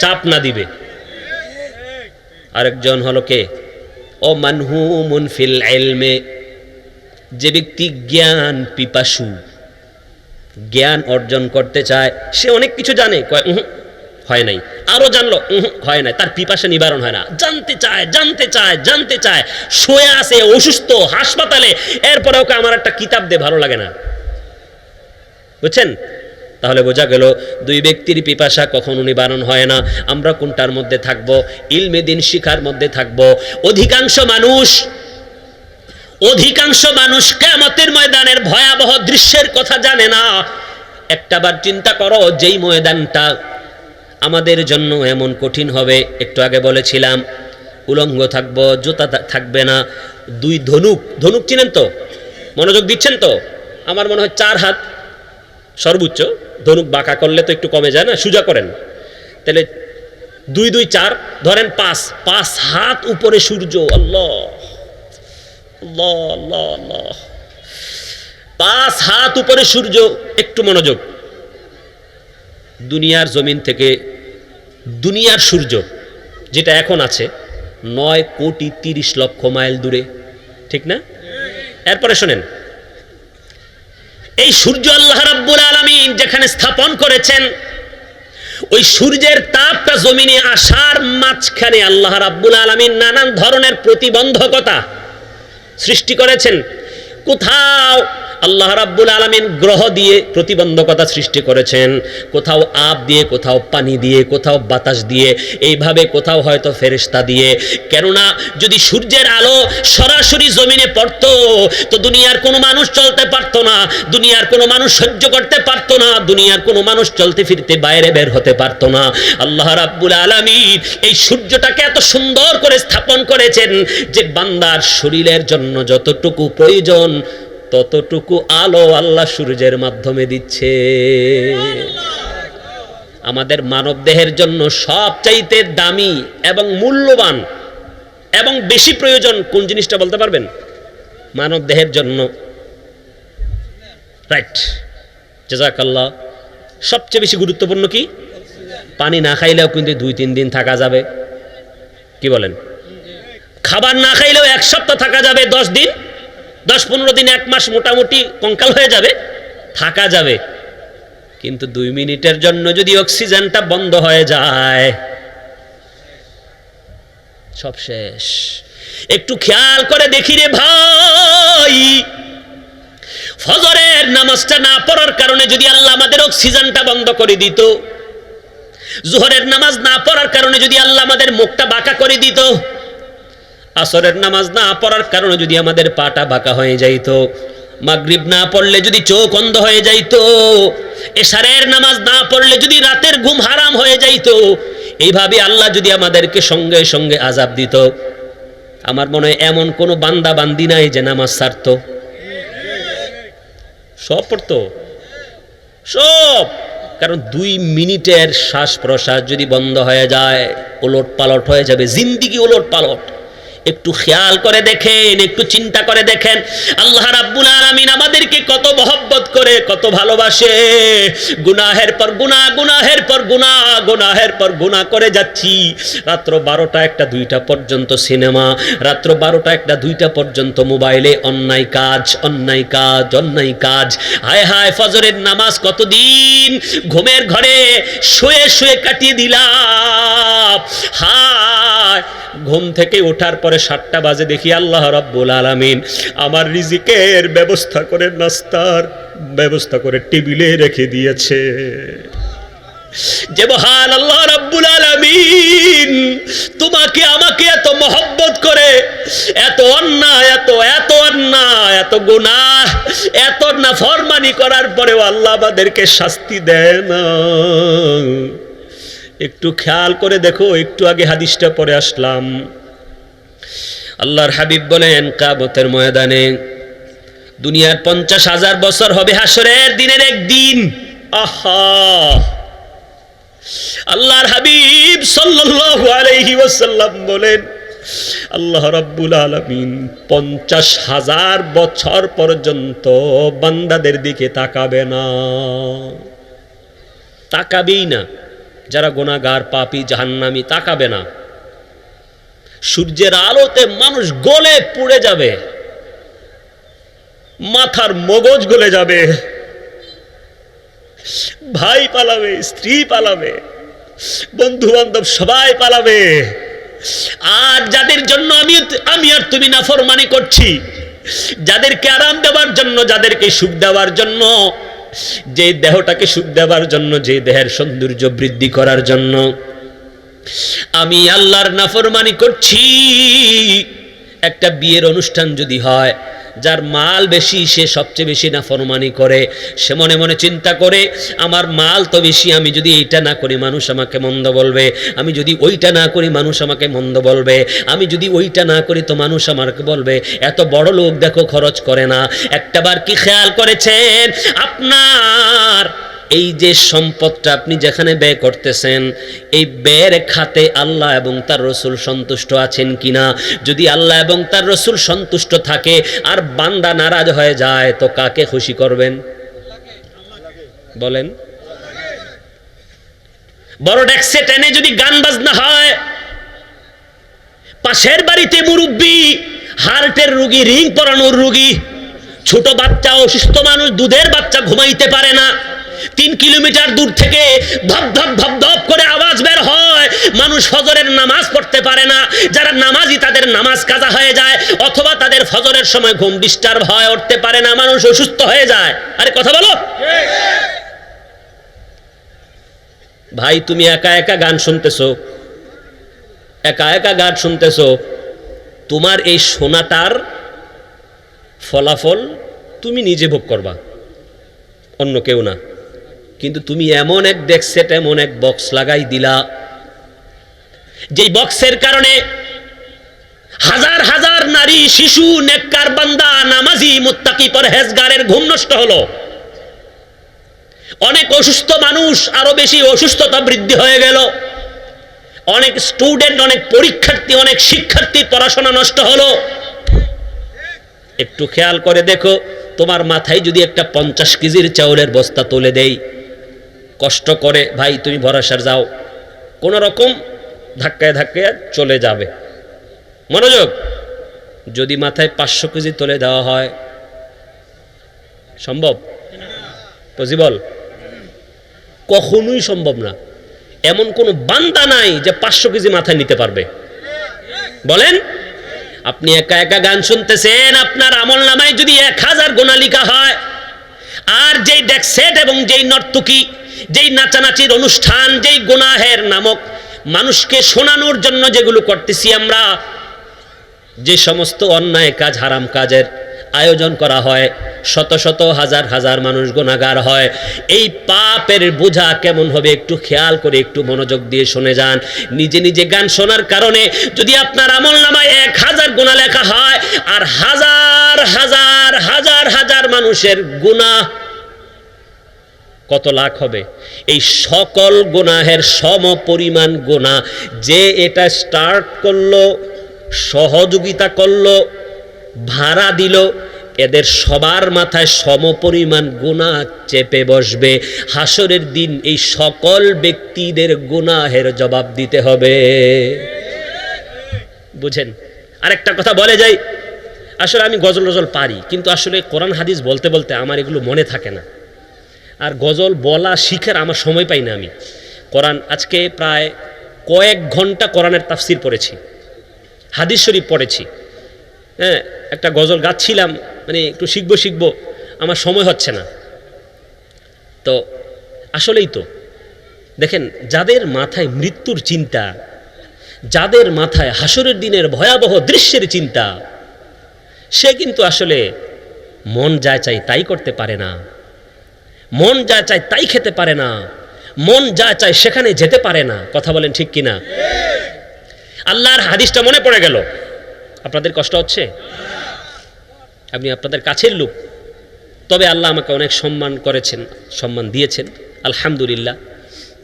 চাপ না দিবে। আরেকজন হলো কে? ও মানহুমুন ফিল ইলমে, যে ব্যক্তি জ্ঞান পিপাসু, জ্ঞান অর্জন করতে চায়, সে অনেক কিছু জানে, কয় হয় নাই, আরো জানলো হয় নাই, তার পিপাসা নিবারণ হয় না, জানতে চায় জানতে চায় জানতে চায়, শুয়ে আছে অসুস্থ হাসপাতালে, এরপরে ওকে আমার একটা কিতাব দে, ভালো লাগে না। বুঝছেন? তাহলে বোঝা গেল 2 ব্যক্তির পিপাসা কখনো নিবারণ হয় না। আমরা কোনটার মধ্যে থাকব? ইলমে দ্বীন শিখার মধ্যে থাকব। অধিকাংশ মানুষ কিয়ামতের ময়দানের ভয়াবহ দৃশ্যের কথা জানে না। একটাবার চিন্তা করো, যেই ময়দানটা আমাদের জন্য এমন কঠিন হবে, একটু আগে বলেছিলাম উলঙ্গ থাকবো, জুতা থাকবে না, 2 ধনুক চিনেন তো? মনোযোগ দিচ্ছেন তো? আমার মনে হয় 4 হাত সর্বোচ্চ, ধনুক বাঁকা করলে তো একটু কমে যায় না, সোজা করেন তাহলে 2 2 4 ধরেন 5 হাত উপরে সূর্য, আল্লাহ আল্লাহ আল্লাহ আল্লাহ, 5 হাত উপরে সূর্য। একটু মনোযোগ, দুনিয়ার জমিন থেকে দুনিয়ার সূর্য যেটা এখন আছে 9,30,00,000 মাইল দূরে, ঠিক না? এরপরে শোনেন, এই সূর্য আল্লাহ রাব্বুল আলামিন যেখানে স্থাপন করেছেন, ওই সূর্যের তাপটা জমিনে আসার মাঝখানে আল্লাহ রাব্বুল আলামিন নানান ধরনের প্রতিবন্ধকতা সৃষ্টি করেছেন। কোথাও আল্লাহ রাব্বুল আলামিন গ্রহ দিয়ে প্রতিবন্ধকতা সৃষ্টি করেছেন, কোথাও আপ দিয়ে, কোথাও পানি দিয়ে, কোথাও বাতাস দিয়ে, এইভাবে কোথাও হয়তো ফেরেশতা দিয়ে। কেননা যদি সূর্যের আলো সরাসরি জমিনে পড়তো তো দুনিয়ার কোনো মানুষ চলতে পারতো না, দুনিয়ার কোনো মানুষ সহ্য করতে পারতো না, দুনিয়ার কোনো মানুষ চলতে ফিরতে বাইরে বের হতে পারতো না। আল্লাহ রাব্বুল আলামিন এই সূর্যটাকে এত সুন্দর করে স্থাপন করেছেন যে বান্দার শরীরের জন্য যতটুকু প্রয়োজন ততটুকু আলো আল্লাহ সূর্যের মাধ্যমে দিচ্ছে। আমাদের মানব দেহের জন্য সবচাইতে দামি এবং মূল্যবান এবং বেশি প্রয়োজন কোন জিনিসটা বলতে পারবেন? মানব দেহের জন্য রাইট, জাযাকাল্লাহ, সবচেয়ে বেশি গুরুত্বপূর্ণ কি? পানি না খাইলেও কিন্তু 2-3 দিন থাকা যাবে, কি বলেন? খাবার না খাইলেও 1 সপ্তাহ থাকা যাবে, 10 দিন 10-15 দিন 1 মাস মোটামুটি কঙ্কাল হয়ে যাবে, থাকা যাবে। কিন্তু 2 মিনিটের জন্য যদি অক্সিজেনটা বন্ধ হয়ে যায় সব শেষ। একটু খেয়াল করে দেখি রে ভাই, ফজরের নামাজটা না পড়ার কারণে যদি আল্লাহ আমাদের অক্সিজেনটা বন্ধ করে দিত, জোহরের নামাজ না পড়ার কারণে যদি আল্লাহ আমাদের মুখটা বাঁকা করে দিত, আসরের নামাজ না পড়ার কারণে যদি আমাদের পাটা বাঁকা হয়ে যাইত, মাগরিব না পড়লে যদি চোখ অন্ধ হয়ে যাইত, এশারের নামাজ না পড়লে যদি রাতের ঘুম হারাম হয়ে যাইত, এইভাবে আল্লাহ যদি আমাদেরকে সঙ্গে সঙ্গে আযাব দিত, আমার মনে হয় এমন কোনো বান্দা বান্দি নাই যে নামাজ ছাড়তো। সব পড়তো, সব। কারণ 2 মিনিটের শ্বাস প্রশ্বাস যদি বন্ধ হয়ে যায় ওলট পালট হয়ে যাবে, জিন্দেগি ওলট পালট। একটু খেয়াল করে দেখেন, একটু চিন্তা করে দেখেন, আল্লাহ রাব্বুল আলামিন আমাদেরকে কত মহব্বত করে, কত ভালোবাসে। গুনাহের পর গুনাহ, গুনাহের পর গুনাহ, গুনাহের পর গুনাহ করে যাচ্ছি। রাত্র 12টা 1টা 2টা পর্যন্ত সিনেমা, রাত্র 12টা 1টা 2টা পর্যন্ত মোবাইলে অন্যায় কাজ, অন্যায় কাজ, অন্যায় কাজ। হায় হায়, ফজরের নামাজ কতদিন ঘুমের ঘরে শুয়ে শুয়ে কাটিয়ে দিলাম। হায়, ঘুম থেকে ওঠার পরে 7টা বাজে দেখি আল্লাহ রাব্বুল আলামিন আমার রিজিকের ব্যবস্থা করে, নাস্তার ব্যবস্থা করে টেবিলে রেখে দিয়েছে। যে মহান আল্লাহ রাব্বুল আলামিন তোমাকে আমাকে এত মহব্বত করে, এত অন্যায় এত গুনাহ, এত নাফরমানি করার পরেও আল্লাহ আমাদেরকে শাস্তি দেয় না। একটু খেয়াল করে দেখো, একটু আগে হাদিসটা পড়ে আসলাম। আল্লাহর হাবিব বলেন কিয়ামতের ময়দানে দুনিয়ার 50,000 বছর হবে হাসরের দিনের একদিন। আহা, আল্লাহর হাবিব সাল্লাল্লাহু আলাইহি ওয়াসাল্লাম বলেন আল্লাহ রাব্বুল আলামিন 50,000 বছর পর্যন্ত বান্দাদের দিকে তাকাবে না, তাকাবেই না। যারা গুনাহগার পাপী জাহান্নামী তাকাবে না। সূর্যের আলোতে মানুষ গলে পুড়ে যাবে, মাথার মগজ গলে যাবে, ভাই পালাবে, স্ত্রী পালাবে, বন্ধু বান্ধব সবাই পালাবে। আর যাদের জন্য আমি আর তুমি নাফরমানি করছি, যাদেরকে আরাম দেওয়ার জন্য, যাদেরকে সুখ দেওয়ার জন্য, যে দেহটাকে সুখ দেওয়ার জন্য, যে দেহের সৌন্দর্য বৃদ্ধি করার জন্য আমি আল্লাহর নাফরমানি করছি। একটা বিয়ের অনুষ্ঠান যদি হয়, যার মাল বেশি সে সবচেয়ে বেশি নাফরমানি করে। সে মনে মনে চিন্তা করে আমার মাল তো বেশি, আমি যদি এইটা না করি মানুষ আমাকে মন্দ বলবে, আমি যদি ওইটা না করি মানুষ আমাকে মন্দ বলবে, আমি যদি ওইটা না করি তো মানুষ আমাকে বলবে এত বড় লোক দেখো খরচ করে না। একটাবার কি খেয়াল করেছেন আপনার এই যে সম্পদটা আপনি যেখানে ব্যয় করতেছেন, এই ব্যয়ের খাতে আল্লাহ এবং তার রসুল সন্তুষ্ট আছেন কিনা? যদি আল্লাহ এবং তার রসুল সন্তুষ্ট থাকে আর বান্দা নারাজ হয়ে যায় তো কাকে খুশি করবেন বলেন? বড় ডেক্সে টেনে যদি গান বাজনা হয়, পাশের বাড়িতে মুরব্বী, হার্টের রোগী, রিং পরানোর রোগী, ছোট বাচ্চা, অসুস্থ মানুষ, দুধের বাচ্চা ঘুমাইতে পারে না, 3 কিলোমিটার দূর থেকে ধপ ধপ ধপ ধপ করে আওয়াজ বের হয়, মানুষ ফজরের নামাজ পড়তে পারে না। যারা নামাজি তাদের নামাজ কাজা হয়ে যায়, অথবা তাদের ফজরের সময় ঘুম ডিস্টার্ব হয়, উঠতে পারে না, মানুষ অসুস্থ হয়ে যায়। আরে কথা বলো ভাই, তুমি একা একা গান শুনতেছো, একা একা গান শুনতেছো, তোমার এই শোনাটার ফলাফল তুমি নিজে ভোগ করবা, অন্য কেউ না। কিন্তু তুমি এমন এক ডেক সেট, এমন এক বক্স লাগাই দিলা, যেই বক্সের কারণে হাজার হাজার নারী, শিশু, নেককার বান্দা, নামাজি, মুত্তাকি, পরহেজগারের ঘুম নষ্ট হলো। অনেক অসুস্থ মানুষ, আরো বেশি অসুস্থতা বৃদ্ধি হয়ে গেল। অনেক স্টুডেন্ট, অনেক পরীক্ষার্থী, অনেক শিক্ষার্থীর পড়াশোনা নষ্ট হলো। একটু খেয়াল করে দেখো, তোমার মাথায় যদি একটা 50 কেজির চাউলের বস্তা তুলে দেই, কষ্ট করে ভাই তুমি ভরসার যাও, কোন রকম ধাক্কায় ধাক্কায় চলে যাবে। মনোযোগ, যদি মাথায় 500 কেজি তুলে দেওয়া হয়, সম্ভব? পসিবল? কখনোই সম্ভব না। এমন কোন বান্দা নাই যে 500 কেজি মাথায় নিতে পারবে, বলেন? আপনি একা একা গান শুনতেছেন, আপনার আমলনামায় যদি 1000 গুনাহ লেখা হয়, আর যেই ডেকসেট এবং যেই নর্তকী, যেই নাচানাচির অনুষ্ঠান, যেই গুনাহের নামক মানুষকে শোনানোর জন্য যেগুলো করতেছি আমরা, যে সমস্ত অন্যায় কাজ, হারাম কাজের আয়োজন করা হয়, শত শত হাজার হাজার মানুষ গুনাহগার হয়, এই পাপের বোঝা কেমন হবে একটু খেয়াল করে, একটু মনোযোগ দিয়ে শুনে যান। নিজে নিজে গান শোনার কারণে যদি আপনার আমলনামায় 1000 গুনাহ লেখা হয়, আর হাজার হাজার হাজার হাজার মানুষের গুনাহ কত লাখ হবে? এই সকল গুনাহের সম পরিমাণ গুনাহ যে এটা স্টার্ট করলো, সহযোগিতা করলো, ভাড়া দিল, এদের সবার মাথায় সমপরিমাণ গুনাহ চেপে বসবে। হাসরের দিন এই সকল ব্যক্তিদের গুনাহের জবাব দিতে হবে। বুঝেন? আরেকটা কথা বলে যাই, আসলে আমি গজল টজল পারি, কিন্তু আসলে কোরআন হাদিস বলতে বলতে আমার এগুলো মনে থাকে না, আর গজল বলা শিখার আমার সময় পাই না। আমি কোরআন আজকে প্রায় কয়েক ঘন্টা কোরআনের তাফসির পড়েছি, হাদিস শরীফ পড়েছি। হ্যাঁ, একটা গজল গাচ্ছিলাম, মানে একটু শিখবো, আমার সময় হচ্ছে না। তো আসলেই তো দেখেন, যাদের মাথায় মৃত্যুর চিন্তা, যাদের মাথায় হাসরের দিনের ভয়াবহ দৃশ্যের চিন্তা, সে কিন্তু আসলে মন যা চাই তাই করতে পারে না, মন যা চায় তাই খেতে পারে না, মন যা চায় সেখানে যেতে পারে না। কথা বলেন ঠিক কিনা? আল্লাহর হাদিসটা মনে পড়ে গেল। আপনাদের কষ্ট হচ্ছে? আপনি আপনাদের কাছের লোক, তবে আল্লাহ আমাকে অনেক সম্মান করেছেন, সম্মান দিয়েছেন, আলহামদুলিল্লাহ।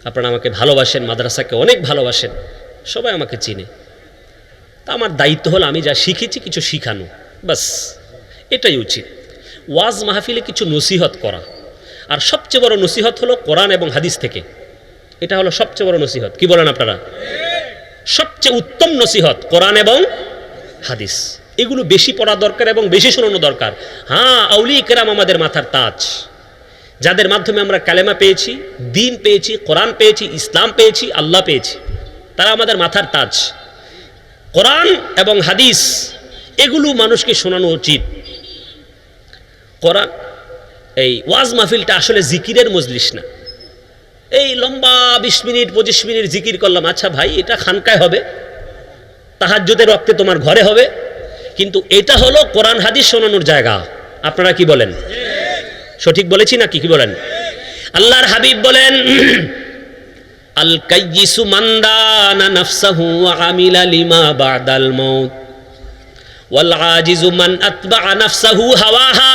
আপনারা আমাকে ভালোবাসেন, মাদ্রাসাকে অনেক ভালোবাসেন, সবাই আমাকে চিনে। তা আমার দায়িত্ব হলো আমি যা শিখেছি কিছু শিখানো, বাস এটাই উচিত। ওয়াজ মাহফিলে কিছু নসিহত করা, আর সবচেয়ে বড় নসিহত হলো কোরআন এবং হাদিস থেকে। এটা হলো সবচেয়ে বড় নসিহত। কি বলেন আপনারা? সবচেয়ে উত্তম নসিহত কোরআন এবং হাদিস, এগুলো বেশি পড়া দরকার এবং বেশি শোনানো দরকার। হ্যাঁ, আউলিয়া কেরাম আমাদের মাথার তাজ, যাদের মাধ্যমে আমরা কালেমা পেয়েছি, দ্বীন পেয়েছি, কোরআন পেয়েছি, ইসলাম পেয়েছি, আল্লাহ পেয়েছি, তারা আমাদের মাথার তাজ। কোরআন এবং হাদিস এগুলো মানুষকে শোনানো উচিত। কোরআন, এই ওয়াজ মাহফিলটা আসলে জিকিরের মজলিস না। এই লম্বা 20 মিনিট 25 মিনিট জিকির করলাম, আচ্ছা ভাই এটা খানকায় হবে, তাহাজ্জুদের ওয়াক্তে তোমার ঘরে হবে, কিন্তু এটা হলো কোরআন হাদিস শোনানোর জায়গা। আপনারা কি বলেন? সঠিক বলেছি নাকি? কি বলেন? আল্লাহর হাবিব বলেন, আল কাইয়িসু মান দানা নাফসাহু ওয়া আমিলা লিমা বাদাল মাউত ওয়াল আজিজু মান আতবা'a নাফসাহু হাওয়াহা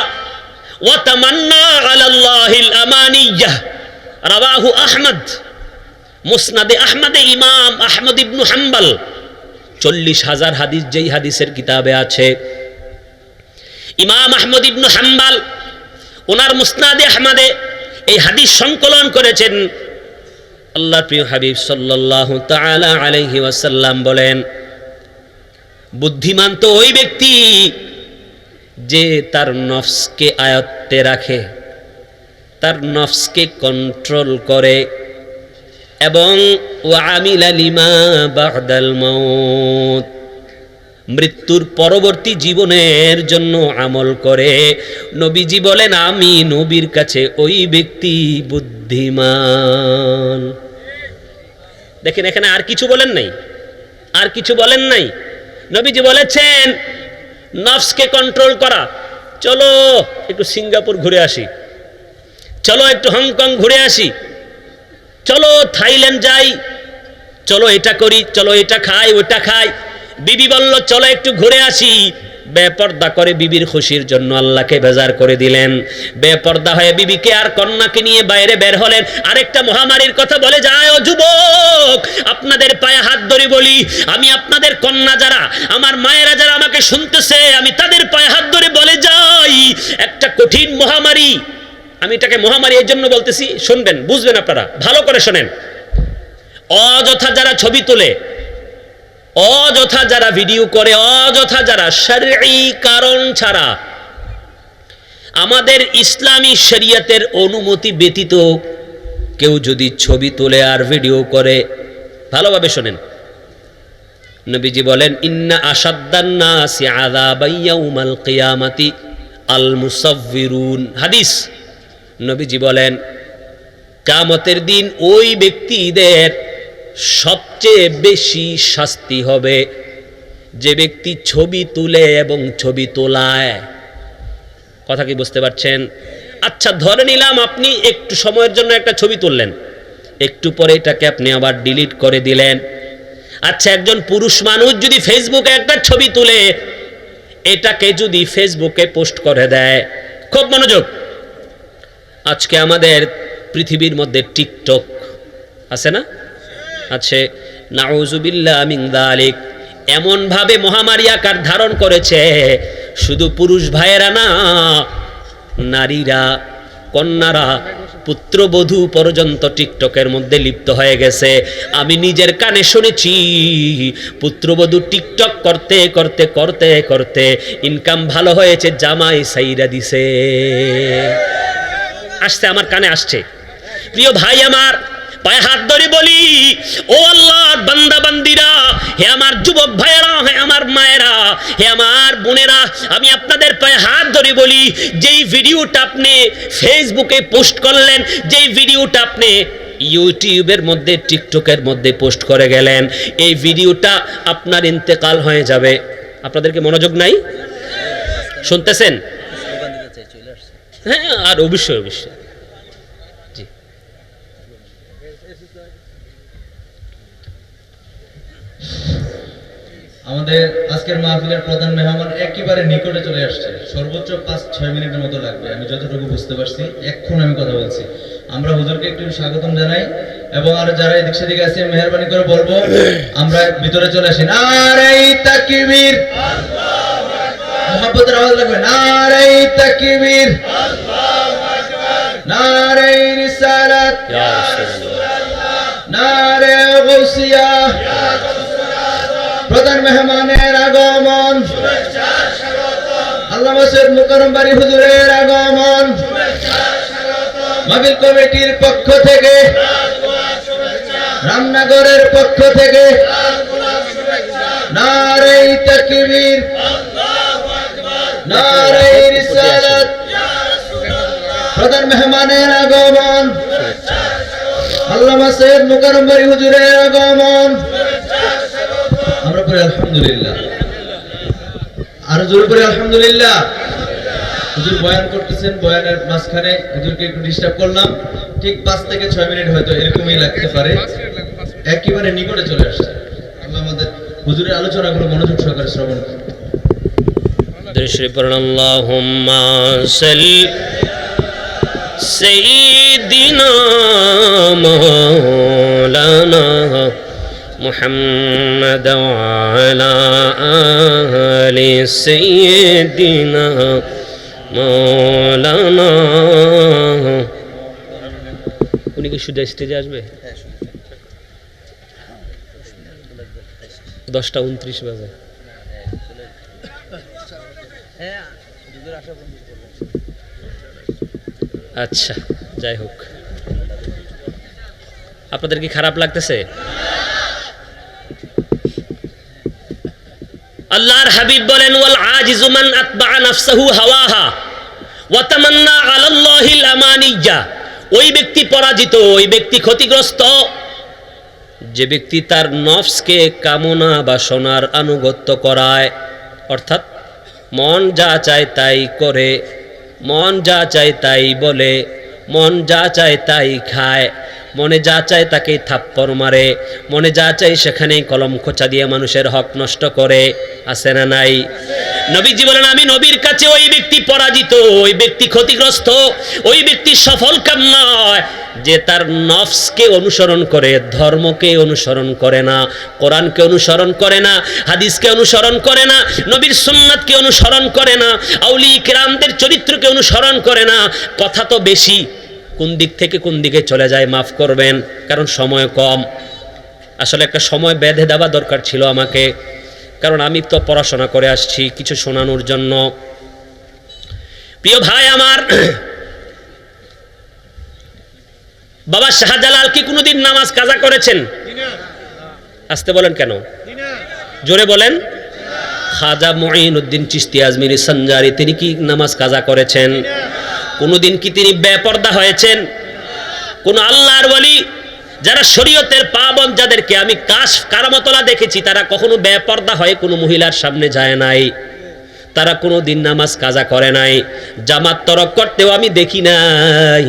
ওয়া তামান্না আলাল্লাহিল আমানিয়্যাহ। রাওয়াহু আহমদ, মুসনাদে আহমদে ইমাম আহমদ ইবনু হাম্বল। 40,000 হাদিস যেই হাদিসের কিতাবে আছে, ইমাম আহমদ ইবনু হাম্বল ওনার মুসনাদে আহমদে এই হাদিস সংকলন করেছেন। আল্লাহর প্রিয় হাবিব সাল্লাল্লাহু তাআলা আলাইহি ওয়াসাল্লাম বলেন, বুদ্ধিমান তো ওই ব্যক্তি যে তার নফসকে আয়ত্তে রাখে, তার নফসকে কন্ট্রোল করে, এবং ওয়া আমিলা লিমা বাদাল মাউত, মৃত্যুর পরবর্তী জীবনের জন্য আমল করে। নবীজি বলেন, আমি নবীর কাছে ওই ব্যক্তি বুদ্ধিমান। দেখেন, এখানে আর কিছু বলেন নাই, আর কিছু বলেন নাই। নবীজি বলেছেন নফসকে কন্ট্রোল করা। চলো একটু সিঙ্গাপুর ঘুরে আসি, চলো একটু হংকং ঘুরে আসি, চলো থাইল্যান্ড যাই, চলো এটা করি, চলো এটা খাই, ওটা খাই। বিবি বলল চলো একটু ঘুরে আসি, বেপর্দা করে বিবির খুশির জন্য আল্লাহকে বেজার করে দিলেন। বেপর্দা হয়ে বিবিকে আর কন্যাকে নিয়ে বাইরে বের হলেন। আরেকটা মহামারীর কথা বলে যায়, ও যুবক, আপনাদের পায়ে হাত ধরে বলি, আমি আপনাদের কন্যা যারা, আমার মায়েরা যারা আমাকে শুনতেছে, আমি তাদের পায়ে হাত ধরে বলে যাই, একটা কঠিন মহামারী, আমি এটাকে মহামারী এর জন্য বলতেছি, শুনবেন, বুঝবেন, আপনারা ভালো করে শোনেন। অযথা যারা ছবি তোলে, অযথা যারা ভিডিও করে, অযথা যারা শরঈ কারণ ছাড়া, আমাদের ইসলামী শরীয়তের অনুমতি ব্যতীত কেউ যদি ছবি তোলে আর ভিডিও করে, ভালোভাবে শোনেন, নবীজি বলেন, ইন্না আশাদ্দান নাসি আযাবান ইয়াউমাল কিয়ামাতি আল মুসাউয়িরুন। হাদিস, নবীজি বলেন কিয়ামতের দিন ওই ব্যক্তিদের সবচেয়ে বেশি শাস্তি হবে যে ব্যক্তি ছবি তুলে এবং ছবি তোলায়। কথা কি বুঝতে পারছেন? আচ্ছা, ধরে নিলাম আপনি একটু সময়ের জন্য একটা ছবি তুললেন, একটু পরে এটাকে আপনি আবার ডিলিট করে দিলেন। আচ্ছা, একজন পুরুষ মানুষ যদি ফেসবুকে একটা ছবি তুলে এটাকে যদি ফেসবুকে পোস্ট করে দেয়, খুব মনোযোগ, আজকে আমাদের পৃথিবীর মধ্যে টিকটক আছে না? আছে, নাউযুবিল্লাহ মিন যালিক, এমন ভাবে মহামারী আকার ধারণ করেছে, শুধু পুরুষ ভাইয়েরা না, নারীরা, কন্যারা, পুত্রবধূ পর্যন্ত টিকটকের মধ্যে লিপ্ত হয়ে গেছে। আমি নিজের কানে শুনেছি, পুত্রবধূ টিকটক করতে করতে করতে করতে ইনকাম ভালো হয়েছে, জামাই সাইরা দিছে। আসছে, আমার কানে আসছে। প্রিয় ভাই আমার, পায়ে হাত ধরে বলি, ও আল্লাহর বান্দা বান্দিরা, হে আমার যুবক ভাইয়েরা, হে আমার মায়েরা, হে আমার বোনেরা, আমি আপনাদের পায়ে হাত ধরে বলি, যেই ভিডিওটা আপনি ফেসবুকে পোস্ট করলেন, যেই ভিডিওটা আপনি ইউটিউবের মধ্যে, টিকটকের মধ্যে পোস্ট করে গেলেন, এই ভিডিওটা আপনার ইন্তেকাল হয়ে যাবে। আপনাদেরকে মনোযোগ নাই? শুনতেছেন? হ্যাঁ, আর অবশ্যই অবশ্যই। জি, আমাদের আজকের মাহফিলের প্রধান মেহমান একেবারে নিকটে চলে আসছে। সর্বোচ্চ 5-6 মিনিটের মতো লাগবে, আমি যতটুকু বুঝতে পারছি। এখন আমি কথা বলছি, আমরা হুজুরকে একটু স্বাগতম জানাই, এবং আর যারা এদিক সেদিকে আছে মেহরবানি করে বলবো আমরা ভিতরে চলে আসি। নারে তাকবীর, মুহাব্বতের আওয়াজ লাগবে। নারে তাকবীর, নারে রিসালাত, ইয়া রাসূলুল্লাহ, নারে গাউসিয়া। প্রধান মেহমানের আগমন, আল্লামা সৈয়দ মুকাররম বাড়ি হুজুরের আগমন, মাহফিল কমিটির পক্ষ থেকে, রামনগরের পক্ষ থেকে নারে তাকবীর, নারে রিসালাত। প্রধান মেহমানের আগমন, আল্লামা সৈয়দ মুকাররম বাড়ি হুজুরের আগমন। আমরা পড়ি আলহামদুলিল্লাহ, আরো জোরে পড়ি আলহামদুলিল্লাহ। হুজুর বয়ান করতেছেন, বয়ানের মাঝখানে হুজুরকে একটু ডিস্টার্ব করলাম। ঠিক 5 থেকে 6 মিনিট হয়তো এরকমই লাগতে পারে। একেবারে নিকটে চলে আসছে। আল্লাহ আমাদের হুজুরের আলোচনাগুলো মনোযোগ সহকারে শ্রবণ করুন। দৃষ্টি পড়ুন। আল্লাহুম্মা সাল্লি সাইয়্যিদিনা মাওলানা মুহাম্মদ ওয়া আলা আলি সাইয়্যিদিনা মাওলানা। উনি কি শুধু স্টেজে আসবে? 10:29 বাজে। আচ্ছা, যাই হোক, আপনাদের কি খারাপ লাগতেছে? আল্লাহর হাবিব বলেন, ওয়াল আজিজু মান আতবা নাফসাহু হাওয়াহা ওয়া তামান্না আলাল্লাহিল আমানিয়া। ওই ব্যক্তি পরাজিত, ওই ব্যক্তি ক্ষতিগ্রস্ত যে ব্যক্তি তার নফসকে কামনা বাসনার আনুগত্য করায়, অর্থাৎ মন যা চায় তাই করে, মন যা চায় তাই বলে, মন যা চায় তাই খায়, মনে যা চায় তাকেই থাপ্পড় মারে, মনে যা চায় সেখানেই কলম খোঁচা দিয়ে মানুষের হক নষ্ট করে। আছে না নাই? নবীজি বলেন, আমি নবীর কাছে ওই ব্যক্তি পরাজিত, ওই ব্যক্তি ক্ষতিগ্রস্ত, ওই ব্যক্তি সফল কাম নয় যে তার নফসকে অনুসরণ করে, ধর্মকে অনুসরণ করে না, কোরআনকে অনুসরণ করে না, হাদিসকে অনুসরণ করে না, নবীর সুন্নাতকে অনুসরণ করে না, আউলিয়া কিরামদের চরিত্রকে অনুসরণ করে না। কথা তো বেশি, কোন দিক থেকে কোন দিকে চলে যায় মাফ করবেন, কারণ সময় কম। আসলে একটা সময় বেঁধে দেওয়া দরকার ছিল আমাকে, কারণ আমি তো পড়াশোনা করে আসছি কিছু শোনানোর জন্য। প্রিয় ভাই আমার, বাবা শাহজালাল কি কোনোদিন নামাজ কাজা করেছেন? আসতে বলেন কেন, জোরে বলেন। খাজা মুঈনুদ্দিন চিশতি আজমিরি সঞ্জারি, তিনি কি নামাজ কাজা করেছেন? কোনোদিন কি তিনি বেপরদা হয়েছেন? কোন আল্লাহর ওয়ালি যারা শরীয়তের পাবন, যাদেরকে আমি কারামতলা দেখেছি, তারা কখনো বেপরদা হয়ে কোনো মহিলার সামনে যায় নাই, তারা কোনো দিন নামাজ কাজা করে নাই, জামাত তরক করতেও আমি দেখি নাই।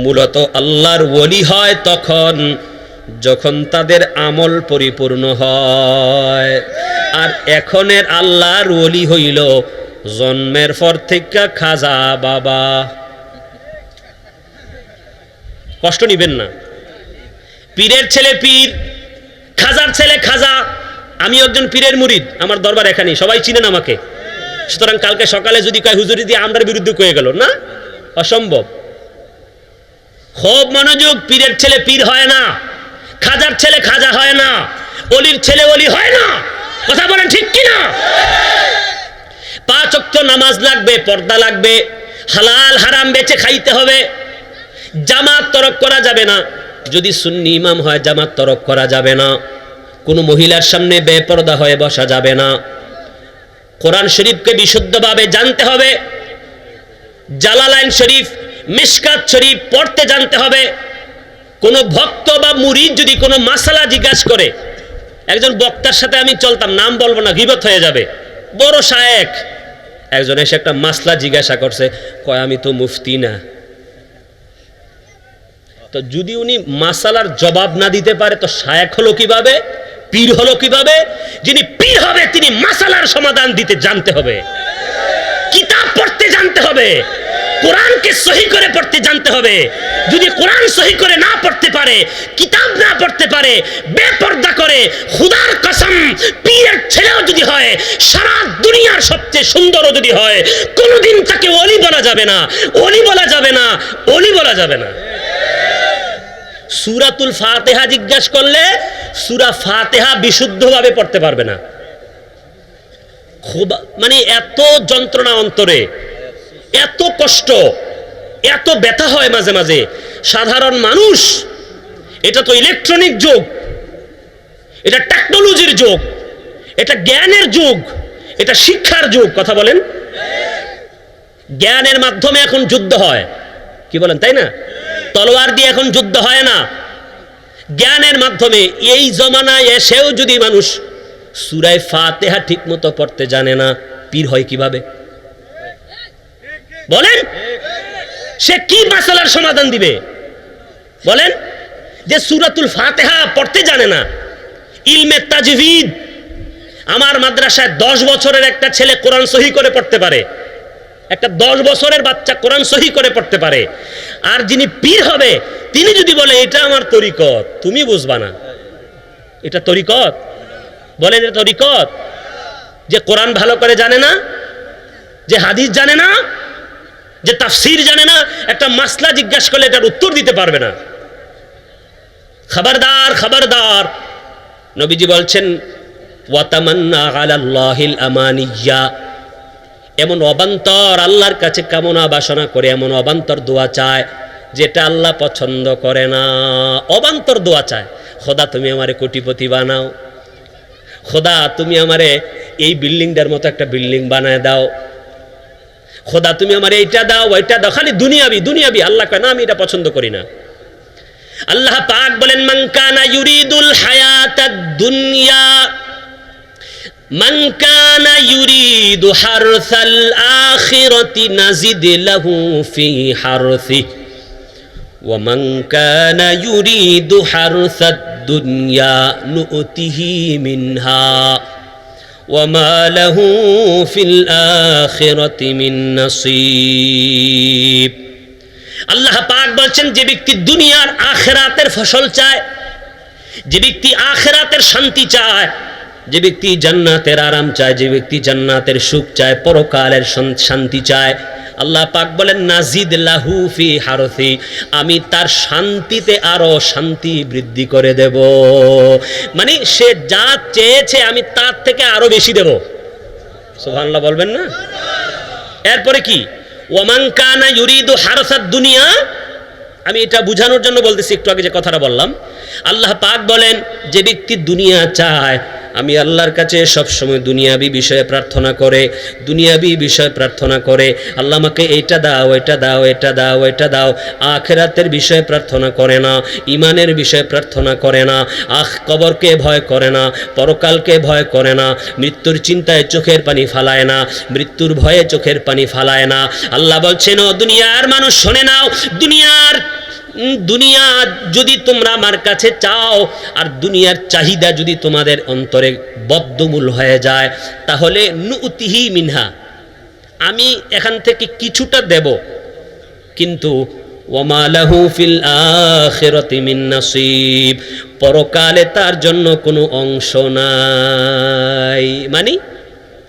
মূলত আল্লাহর ওয়ালি হয় তখন যখন তাদের আমল পরিপূর্ণ হয়। আর এখনের আল্লাহর ওয়ালি হইল জন্মের পর থেকে খাজা বাবা। কষ্ট নিবেন না, পীরের ছেলে পীর, খাজার ছেলে খাজা। আমি একজন পীরের মুরিদ, আমার দরবার এখানে, সবাই চিনেন আমাকে। সুতরাং কালকে সকালে যদি কয় হুজুরি দিয়ে আমরার বিরুদ্ধে কয়ে গেল, না, অসম্ভব। খুব মনোযোগ, পীরের ছেলে পীর হয় না, খাজার ছেলে খাজা হয় না, অলির ছেলে অলি হয় না। কথা বলেন ঠিক কিনা? 5 ওয়াক্ত নামাজ লাগবে, পর্দা লাগবে, হালাল হারাম বেচে খাইতে হবে, জামাত তরক করা যাবে না। যদি সুন্নি ইমাম হয় জামাত তরক করা যাবে না, কোনো মহিলার সামনে বেপরদা হয়ে বসা যাবে না, কোরআন শরীফকে বিশুদ্ধভাবে জানতে হবে, জালালাইন শরীফ, মিশকাত শরীফ পড়তে জানতে হবে, কোনো ভক্ত বা মুরিদ যদি কোনো মাসালা জিজ্ঞাসা করে, একজন বক্তার সাথে আমি চলতাম, নাম বলবো না, গীবত হয়ে যাবে, বড় শায়েখ, একজন এসে একটা মাসলা জিজ্ঞাসা করছে, কয় আমি তো মুফতি না। তো যদি উনি মাসালার জবাব না দিতে পারে তো শায়েখ হলো কিভাবে, পীর হলো কিভাবে? যিনি পীর হবে তিনি মাসালার সমাধান দিতে জানতে হবে, কিতাব পড়তে জানতে হবে, কোরআনকে সহি করে পড়তে জানতে হবে। যদি কোরআন সহি করে না পড়তে পারে, কিতাব না পড়তে পারে, বেপরদা করে, খুদার কসম পীরের ছেলেও যদি হয়, সারা দুনিয়ার সবচেয়ে সুন্দরও যদি হয়, কোনোদিন তাকে ওলি বলা যাবে না, ওলি বলা যাবে না, ওলি বলা যাবে না। সূরাতুল ফাতিহা জিজ্ঞাসা করলে সূরা ফাতিহা বিশুদ্ধভাবে পড়তে পারবে না। খুব মানে এত যন্ত্রণা অন্তরে, এত কষ্ট, এত ব্যথা হয় মাঝে মাঝে। সাধারণ মানুষ, এটা তো ইলেকট্রনিক যুগ, এটা টেকনোলজির যুগ, এটা জ্ঞানের যুগ, এটা শিক্ষার যুগ। কথা বলেন, জ্ঞানের মাধ্যমে এখন যুদ্ধ হয়, কি বলেন তাই না? তলোয়ার দিয়ে এখন যুদ্ধ হয় না, জ্ঞানের মাধ্যমে। এই জমানায় এসেও যদি মানুষ সূরা ফাতিহা ঠিক মতো পড়তে জানে না, পীর হয় কিভাবে বলেন? সে কি মাসালার সমাধান দিবে বলেন? যে সূরাতুল ফাতিহা পড়তে জানে না, ইলমে তাজভিদ। আমার মাদ্রাসায় 10 বছরের একটা ছেলে কোরআন সহি করে পড়তে পারে, একটা 10 বছরের বাচ্চা কোরআন সহি করে পড়তে পারে। আর যিনি পীর হবে তিনি যদি বলে এটা আমার তরিকত, তুমি বুঝবা না এটা তরিকত, বলেন এটা তরিকত? যে কোরআন ভালো করে জানে না, যে হাদিস জানে না, যে তাফসীর জানে না, একটা মাসলা জিজ্ঞাসা করলে এটার উত্তর দিতে পারবে না। খবরদার, খবরদার। নবীজি বলছেন ওয়াতামান্না আলাল্লাহিল আমানিয়া, এমন অবান্তর আল্লাহর কাছে কামনা বাসনা করে, এমন অবান্তর দোয়া চায় যেটা আল্লাহ পছন্দ করে না। অবান্তর দোয়া চায়, খোদা তুমি আমারে কোটিপতি বানাও, খোদা তুমি আমারে এই বিল্ডিংটার মতো একটা বিল্ডিং বানায় দাও, খোদা তুমি আমার এইটা দাও ওইটা দাও, খালি দুনিয়াবি দুনিয়াবি। আল্লাহ কয় না, আমি এটা পছন্দ করি না। আল্লাহ পাক বলেন মান কানা ইউরিদুল হায়াতাদ দুনিয়া, মান কানা ইউরিদু হারসাল আখিরাতি নাজিদ লাহু ফি হারসি ওয়া মান কানা ইউরিদু হারসাদ দুনিয়া নুতিহি মিনহা وما له في الآخرة من نصيب। আল্লাহ পাক বলছেন যে ব্যক্তি দুনিয়ার আখিরাতের ফসল চায়, যে ব্যক্তি আখিরাতের শান্তি চায়, যে ব্যক্তি জান্নাতের আরাম চায়, যে ব্যক্তি জান্নাতের সুখ চায়, পরকালের শান্তি চায়, আল্লাহ পাক বলেন নাজিদ লাহু ফি হারসি, আমি তার শান্তিতে আরো শান্তি বৃদ্ধি করে দেব। মানে সে যা চেয়েছে আমি তার থেকে আরো বেশি দেব। সুবহানাল্লাহ বলবেন না? এরপরে কি ওয়ামান কানা ইউরিদু হারসাদ দুনিয়া, আমি এটা বোঝানোর জন্য বলতেছি, একটু আগে যে কথাটা বললাম। আল্লাহ পাক বলেন যে ব্যক্তি দুনিয়া চায়, আমি আল্লাহর কাছে সবসময় দুনিয়াবি বিষয়ে প্রার্থনা করে, দুনিয়াবি বিষয় প্রার্থনা করে, আল্লাহ আমাকে এইটা দাও, এটা দাও, এটা দাও, এটা দাও। আখিরাতের বিষয়ে প্রার্থনা করে না, ইমানের বিষয়ে প্রার্থনা করে না, কবরকে ভয় করে না, পরকালকে ভয় করে না, মৃত্যুর চিন্তায় চোখের পানি ফালায় না, মৃত্যুর ভয়ে চোখের পানি ফালায় না। আল্লাহ বলছেন ও দুনিয়ার মানুষ শুনে নাও, দুনিয়া যদি তোমরা আমার কাছে চাও আর দুনিয়ার চাহিদা যদি তোমাদের অন্তরে বদ্ধমূল হয়ে যায়, তাহলে নুতিহি মিনহা, আমি এখান থেকে কিছুটা দেব, কিন্তু ওয়ামা লাহু ফিল আখিরাতি মিন নাসিব, পরকালে তার জন্য কোনো অংশ নাই। মানে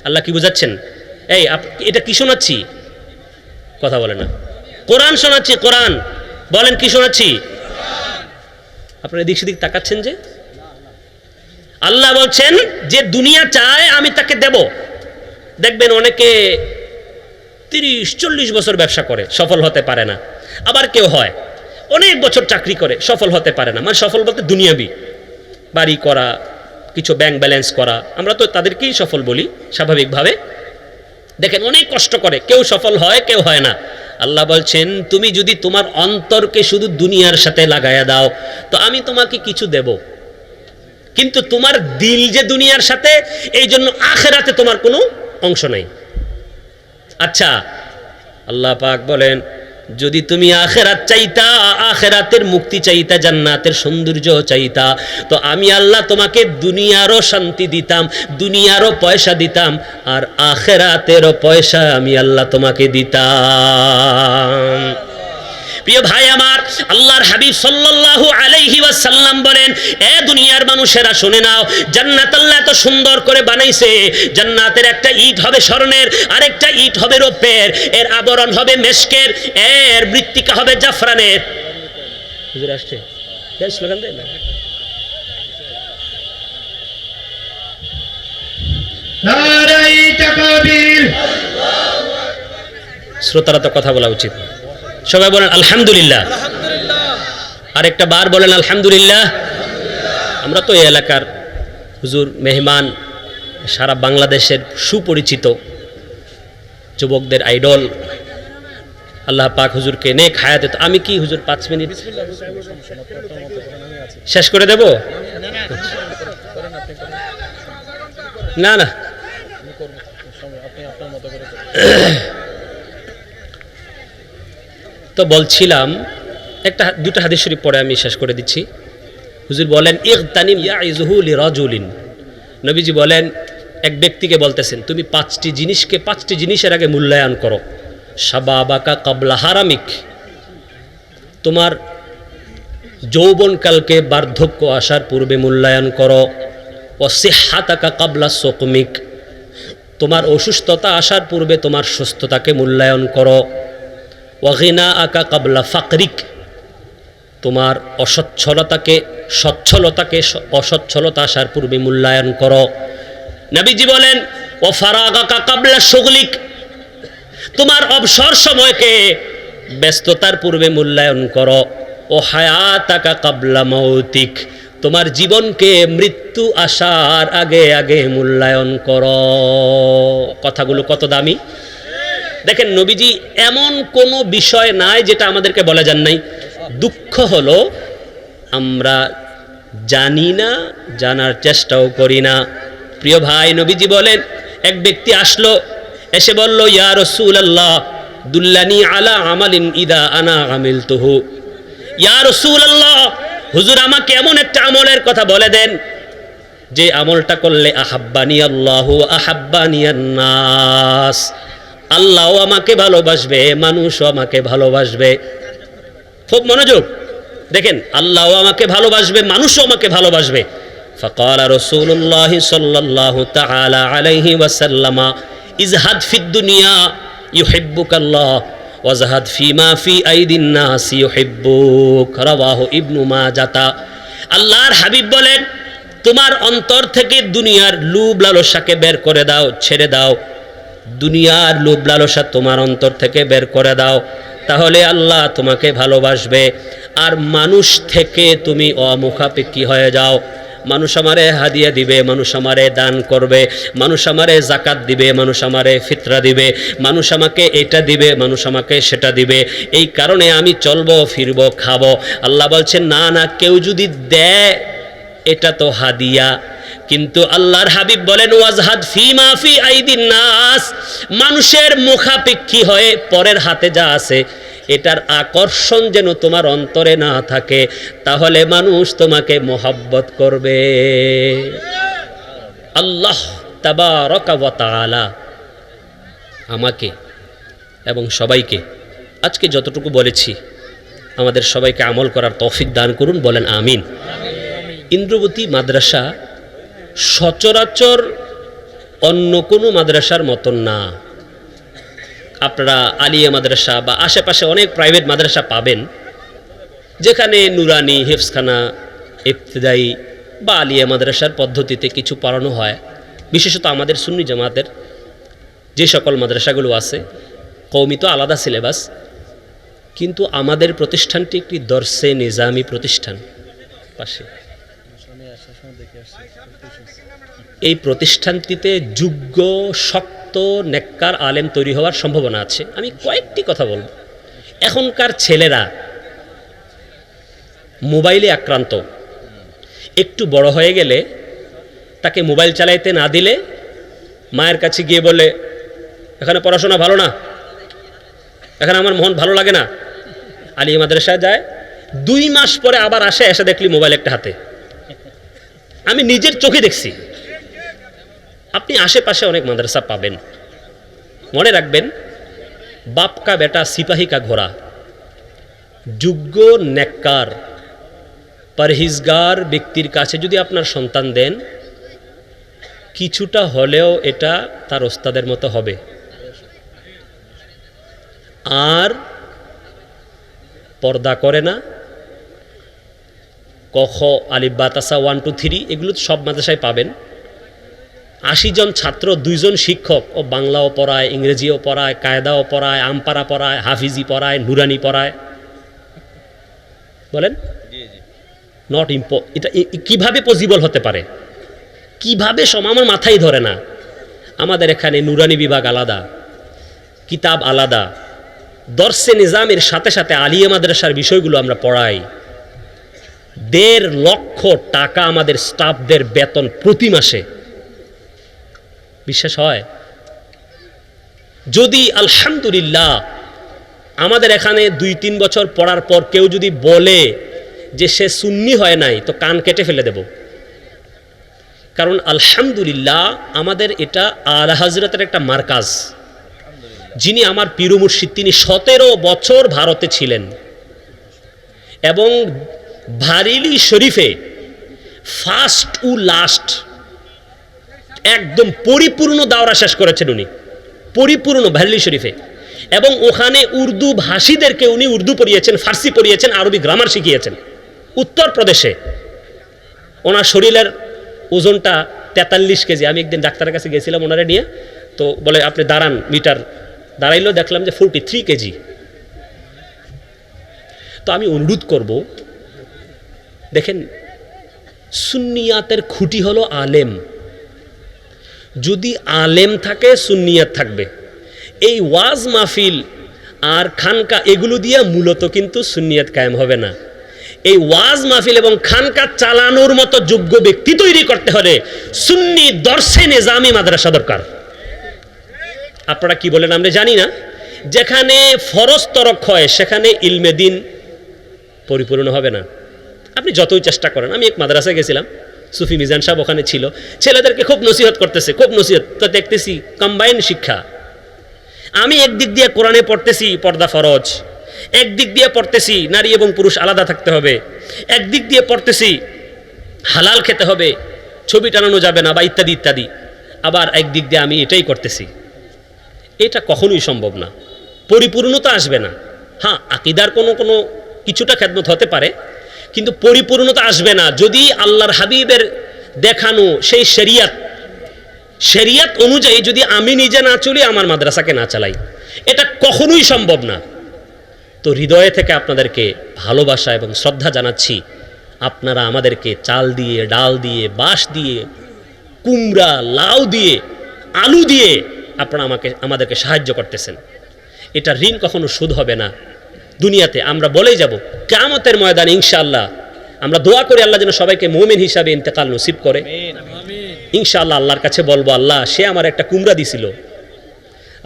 আল্লাহ কি বুঝাচ্ছেন? এই এটা কি শোনাচ্ছি? কথা বলে না, কোরআন শোনাচ্ছি, কোরআন। বলেন কি শোনাচ্ছি? আপনারা এদিক সেদিক তাকাচ্ছেন যে? আল্লাহ বলছেন যে দুনিয়া চায় আমি তাকে দেব। দেখবেন অনেকে 30-40 বছর ব্যবসা করে, সফল হতে পারে না। আবার কেউ হয় অনেক বছর চাকরি করে, সফল হতে পারে না। মানে সফল বলতে দুনিয়াবি, বাড়ি করা, কিছু ব্যাংক ব্যালেন্স করা, আমরা তো তাদেরকেই সফল বলি স্বাভাবিকভাবে। দেখেন অনেক কষ্ট করে, কেউ সফল হয় কেউ হয় না। আল্লাহ বলছেন তুমি যদি তোমার অন্তরকে শুধু দুনিয়ার সাথে লাগায়া দাও তো আমি তোমাকে কিছু দেব, কিন্তু তোমার দিল যে দুনিয়ার সাথে, এই জন্য আখিরাতে তোমার কোনো অংশ নাই। আচ্ছা, আল্লাহ পাক বলেন যদি তুমি আখিরাত চাইতা, আখিরাতের মুক্তি চাইতা, জান্নাতের সৌন্দর্য চাইতা, তো আমি আল্লাহ তোমাকে দুনিয়ারও শান্তি দিতাম, দুনিয়ারও পয়সা দিতাম, আর আখিরাতেরও পয়সা আমি আল্লাহ তোমাকে দিতাম। প্রিয় ভাই আমার, আল্লাহর হাবিব সাল্লাল্লাহু আলাইহি ওয়াসাল্লাম বলেন, এ দুনিয়ার মানুষেরা শুনে নাও, জান্নাত আল্লাহ এত সুন্দর করে বানাইছে, জান্নাতের একটা ইট হবে স্বর্ণের, আরেকটা ইট হবে রৌপ্যের, এর আবরণ হবে মেশকের, এর মৃত্তিকা হবে জাফরানের। হুজুর আসছে, এই স্লোগান দেন না। নারাই তাকবীর। শ্রোতারা তো কথা বলা উচিত, সবাই বলেন আলহামদুলিল্লাহ। আরেকটা বার বলেন আলহামদুলিল্লাহ। আমরা তো এই এলাকার হুজুর মেহমান, সারা বাংলাদেশের সুপরিচিত যুবকদের আইডল, আল্লাহ পাক হুজুরকে নেক হায়াতে। তো আমি কি হুজুর 5 মিনিট শেষ করে দেব? না না, তো বলছিলাম দুটো হাদিস শরীফ পড়ে আমি শেষ করে দিচ্ছি। হুজুর বলেন ইগতানিম ইয়াইযুহু লিরাজুলিন, নবীজি বলেন এক ব্যক্তিকে বলতেছেন তুমি 5টি জিনিসের আগে মূল্যায়ন করো। শাবাবাকা কাবলা হারামিক, তোমার যৌবনকালকে বার্ধক্য আসার পূর্বে মূল্যায়ন করো। ওয়াসিহহাতাকা কাবলা সুকমিক, তোমার অসুস্থতা আসার পূর্বে তোমার সুস্থতাকে মূল্যায়ন করো। ওয়াগিনা আকা কাবলা ফাকরিক, তোমার অসচ্ছলতা আসার পূর্বে মূল্যায়ন করো। নবীজি বলেন ও ফারাগাকা কাবলা শুগলিক, তোমার অবসর সময়কে ব্যস্ততার পূর্বে মূল্যায়ন করো। ও হায়াতাকা কাবলা মাউতিক, তোমার জীবনকে মৃত্যু আসার আগে আগে মূল্যায়ন করো। কথাগুলো কত দামি দেখেন। নবীজি এমন কোনো বিষয় নাই যেটা আমাদেরকে বলে যান নাই। দুঃখ হলো আমরা জানি না, জানার চেষ্টাও করি না। প্রিয় ভাই, নবীজি বলেন এক ব্যক্তি আসলো, এসে বলল ইয়া রাসূলুল্লাহ দুল্লানি আলা আমালিন ইদা আনা আমিলতুহু। ইয়া রাসূলুল্লাহ, হুজুর আমাকে এমন একটা আমলের কথা বলে দেন যে আমলটা করলে আহাব্বানি আল্লাহু আহাব্বানিয়ান নাস, আল্লাহও আমাকে ভালোবাসবে, মানুষও আমাকে ভালোবাসবে। খুব মনোযোগ দেখেন, আল্লাহও আমাকে ভালোবাসবে, মানুষও আমাকে ভালোবাসবে। ফাকালা রাসূলুল্লাহ সাল্লাল্লাহু তাআলা আলাইহি ওয়াসাল্লাম ইজহাদ ফিদ দুনিয়া ইউহিব্বুকাল্লাহ ওয়াজহাদ ফিমা ফি আইদিন নাস ইউহিব্বুক, রাওয়াহু ইবনু মাজাহ। আল্লাহর হাবিব বলেন তোমার অন্তর থেকে দুনিয়ার লোভ লালসাকে বের করে দাও, ছেড়ে দাও। দুনিয়ার লোভ লালসা তোমার অন্তর থেকে বের করে দাও, তাহলে আল্লাহ তোমাকে ভালোবাসবে। আর মানুষ থেকে তুমি অমুখাপেক্ষী হয়ে যাও। মানুষ আমারে হাদিয়া দিবে, মানুষ আমারে দান করবে, মানুষ আমারে জাকাত দিবে, মানুষ আমারে ফিতরা দিবে, মানুষ আমাকে এটা দিবে, মানুষ আমাকে সেটা দিবে, এই কারণে আমি চলবো ফিরবো খাবো। আল্লাহ বলছেন না না, কেউ যদি দেয় এটা তো হাদিয়া। কিন্তু আল্লাহর হাবিব বলেন ওয়াজহাদ ফিমা ফি আইদিন নাস, মানুষের মুখাপেক্ষী হয়ে পরের হাতে যা আছে এটার আকর্ষণ যেন তোমার অন্তরে না থাকে, তাহলে মানুষ তোমাকে মোহাব্বত করবে। আল্লাহ তাবারাকা ওয়া তাআলা আমাকে এবং সবাইকে আজকে যতটুকু বলেছি আমাদের সবাইকে আমল করার তৌফিক দান করুন, বলেন আমিন। ইন্দ্রবতী মাদ্রাসা সচরাচর অন্য কোনো মাদ্রাসার মতন না। আপনারা আলিয়া মাদ্রাসা বা আশেপাশে অনেক প্রাইভেট মাদ্রাসা পাবেন যেখানে নুরানি, হিফজখানা, ইবতিদায়ী বা আলিয়া মাদ্রাসার পদ্ধতিতে কিছু পড়ানো হয়। বিশেষত আমাদের সুন্নি জামাতের যে সকল মাদ্রাসাগুলো আছে, কওমি তো আলাদা সিলেবাস, কিন্তু আমাদের প্রতিষ্ঠানটি একটি দরসে নিজামি প্রতিষ্ঠান। পাশে এই প্রতিষ্ঠানটিতে যোগ্য, শক্ত, নেককার আলেম তৈরি হওয়ার সম্ভাবনা আছে। আমি কয়েকটি কথা বলব। এখনকার ছেলেরা মোবাইলে আক্রান্ত। একটু বড় হয়ে গেলে তাকে মোবাইল চালাইতে না দিলে মায়ের কাছে গিয়ে বলে, এখানে পড়াশোনা ভালো না, এখানে আমার মন ভালো লাগে না। আলিয়া মাদ্রাসায় যায়, 2 মাস পরে আবার আসে, এসে দেখলি মোবাইল একটা হাতে। আমি নিজের চোখে দেখছি। আপনি আশেপাশে অনেক মাদ্রাসা পাবেন। মনে রাখবেন, বাপ কা বেটা সিপাহী কা ঘোড়া। যোগ্য, নেককার, পরহেজগার ব্যক্তির কাছে যদি আপনার সন্তান দেন, কিছুটা হলেও এটা তার ওস্তাদের মতো হবে। আর পর্দা করে না, কখ, আলিফ বা তাসা 1 2 3 এগুলো সব মাদ্রাসায় পাবেন। 80 জন ছাত্র, 2 জন শিক্ষক, ও বাংলাও পড়ায়, ইংরেজিও পড়ায়, কায়দাও পড়ায়, আমপারা পড়ায়, হাফিজি পড়ায়, নুরানি পড়ায়। বলেন নট এটা কিভাবে পসিবল হতে পারে? কিভাবে আমার মাথায় ধরে না। আমাদের এখানে নুরানি বিভাগ আলাদা, কিতাব আলাদা, দর্শে নিজামের সাথে সাথে আলিয়া মাদ্রাসার বিষয়গুলো আমরা পড়াই। 1.5 লক্ষ টাকা আমাদের স্টাফদের বেতন প্রতি মাসে। বিশ্বাস হয়? যদি আলহামদুলিল্লাহ আমাদের এখানে 2-3 বছর পড়ার পর কেউ যদি বলে যে সে সুন্নি হয় নাই, তো কান কেটে ফেলে দেব। কারণ আলহামদুলিল্লাহ আমাদের এটা আলা হযরতের একটা মার্কাজ। যিনি আমার পীর মুর্শিদ, তিনি 17 বছর ভারতে ছিলেন এবং বারেলী শরীফে ফার্স্ট ও লাস্ট একদম পরিপূর্ণ দাওরা শেষ করেছেন উনি, পরিপূর্ণ বারেলী শরীফে। এবং ওখানে উর্দু ভাষীদেরকে উনি উর্দু পড়িয়েছেন, ফার্সি পড়িয়েছেন, আরবি গ্রামার শিখিয়েছেন। উত্তরপ্রদেশে ওনার শরীরের ওজনটা 43 কেজি। আমি একদিন ডাক্তারের কাছে গেছিলাম ওনারে নিয়ে, তো বলে আপনি দাঁড়ান, মিটার দাঁড়াইলেও দেখলাম যে 43 কেজি। তো আমি অনুরোধ করব, দেখেন সুন্নিয়াতের খুঁটি হলো আলেম। যদি আলেম থাকে, সুন্নিয়াত থাকবে। এই ওয়াজ মাহফিল আর খানকা এগুলো দিয়ে মূলত কিন্তু সুন্নিয়াত কায়েম হবে না। এই ওয়াজ মাহফিল এবং খানকা চালানোর মতো যোগ্য ব্যক্তি তৈরি করতে হলে সুন্নি দর্শে নিজামি মাদ্রাসা দরকার। আপনারা কি বলেন আমরা জানি না। যেখানে ফরজ তরক হয় সেখানে ইলমে দিন পরিপূর্ণ হবে না, আপনি যতই চেষ্টা করেন। আমি এক মাদ্রাসায় গেছিলাম, সুফি মিজান সাহেব ওখানে ছিল, ছেলেদেরকে খুব নসিহত করতেছে, খুব নসিহত। তো দেখতেছি কম্বাইন শিক্ষা। আমি একদিক দিয়ে কোরআনে পড়তেছি পর্দা ফরজ, একদিক দিয়ে পড়তেছি নারী এবং পুরুষ আলাদা থাকতে হবে, একদিক দিয়ে পড়তেছি হালাল খেতে হবে, ছবি টানানো যাবে না, বা ইত্যাদি ইত্যাদি। আবার একদিক দিয়ে আমি এটাই করতেছি। এটা কখনোই সম্ভব না, পরিপূর্ণতা আসবে না। হ্যাঁ, আকীদার কোনো কিছুটা খেদমত হতে পারে, কিন্তু পরিপূর্ণতা আসবে না যদি আল্লাহর হাবিবের দেখানো সেই শরিয়াত অনুযায়ী যদি আমি নিজে না চলি, আমার মাদ্রাসাকে না চালাই। এটা কখনোই সম্ভব না। তো হৃদয়ে থেকে আপনাদেরকে ভালোবাসা এবং শ্রদ্ধা জানাচ্ছি। আপনারা আমাদেরকে চাল দিয়ে, ডাল দিয়ে, বাঁশ দিয়ে, কুমড়া, লাউ দিয়ে, আলু দিয়ে আপনারা আমাদেরকে সাহায্য করতেছেন। এটা ঋণ কখনো শোধ হবে না। দুনিয়াতে আমরা বলেই যাব, কিয়ামতের ময়দানে ইনশাআল্লাহ আমরা দোয়া করি আল্লাহ যেন সবাইকে মুমিন হিসাবে ইন্তেকাল নসিব করে। ইনশাআল্লাহ আল্লাহর কাছে বলবো, আল্লাহ সে আমার একটা কুমড়া দিছিল,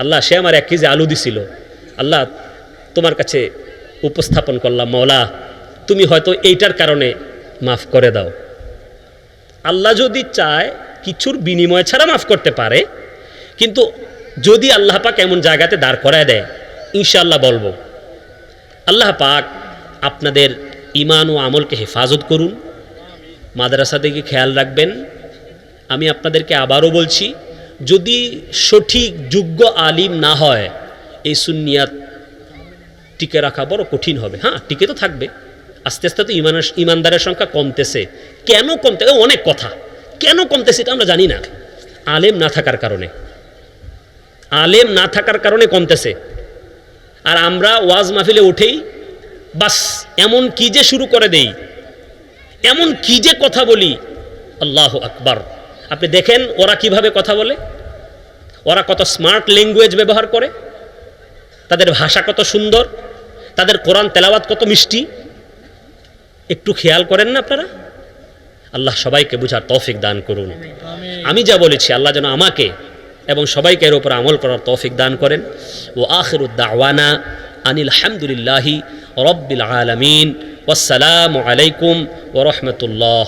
আল্লাহ সে আমার 1 কেজি আলু দিছিল, আল্লাহ তোমার কাছে উপস্থাপন করলাম, মওলা তুমি হয়তো এইটার কারণে মাফ করে দাও। আল্লাহ যদি চায় কিছুর বিনিময় ছাড়া মাফ করতে পারে, কিন্তু যদি আল্লাহ পাক এমন জায়গাতে দাঁড় করায় দেয়, ইনশাআল্লাহ বলবো। আল্লাহ পাক আপনাদের ঈমান ও আমলকে হেফাজত করুন, মাদ্রাসা থেকে খেয়াল রাখবেন। আমি আপনাদেরকে আবারও বলছি, যদি সঠিক যোগ্য আলিম না হয়, এই সুন্নিয়াত টিকে রাখা বড় কঠিন হবে। হ্যাঁ, টিকে তো থাকবে, আস্তে আস্তে তো ইমানদারের সংখ্যা কমতেছে। কেন কমতে, অনেক কথা, কেন কমতেছে এটা আমরা জানি না। আলেম না থাকার কারণে, আলেম না থাকার কারণে কমতেছে। আর আমরা ওয়াজ মাহফিলে উঠেই বাস এমন কি যে শুরু করে দেই, এমন কি যে কথা বলি, আল্লাহু আকবার। আপনি দেখেন ওরা কিভাবে কথা বলে, ওরা কত স্মার্ট ল্যাঙ্গুয়েজ ব্যবহার করে, তাদের ভাষা কত সুন্দর, তাদের কোরআন তেলাওয়াত কত মিষ্টি, একটু খেয়াল করেন না আপনারা? আল্লাহ সবাইকে বুঝার তৌফিক দান করুন। আমি যা বলেছি আল্লাহ যেন আমাকে এবং সবাইকে এর উপর আমল করার তৌফিক দান করেন। ও আখিরুদ দাওয়ানা আনিল হামদুলিল্লাহি রাব্বিল আলামিন। ওয়াসসালামু আলাইকুম ওয়া রাহমাতুল্লাহ।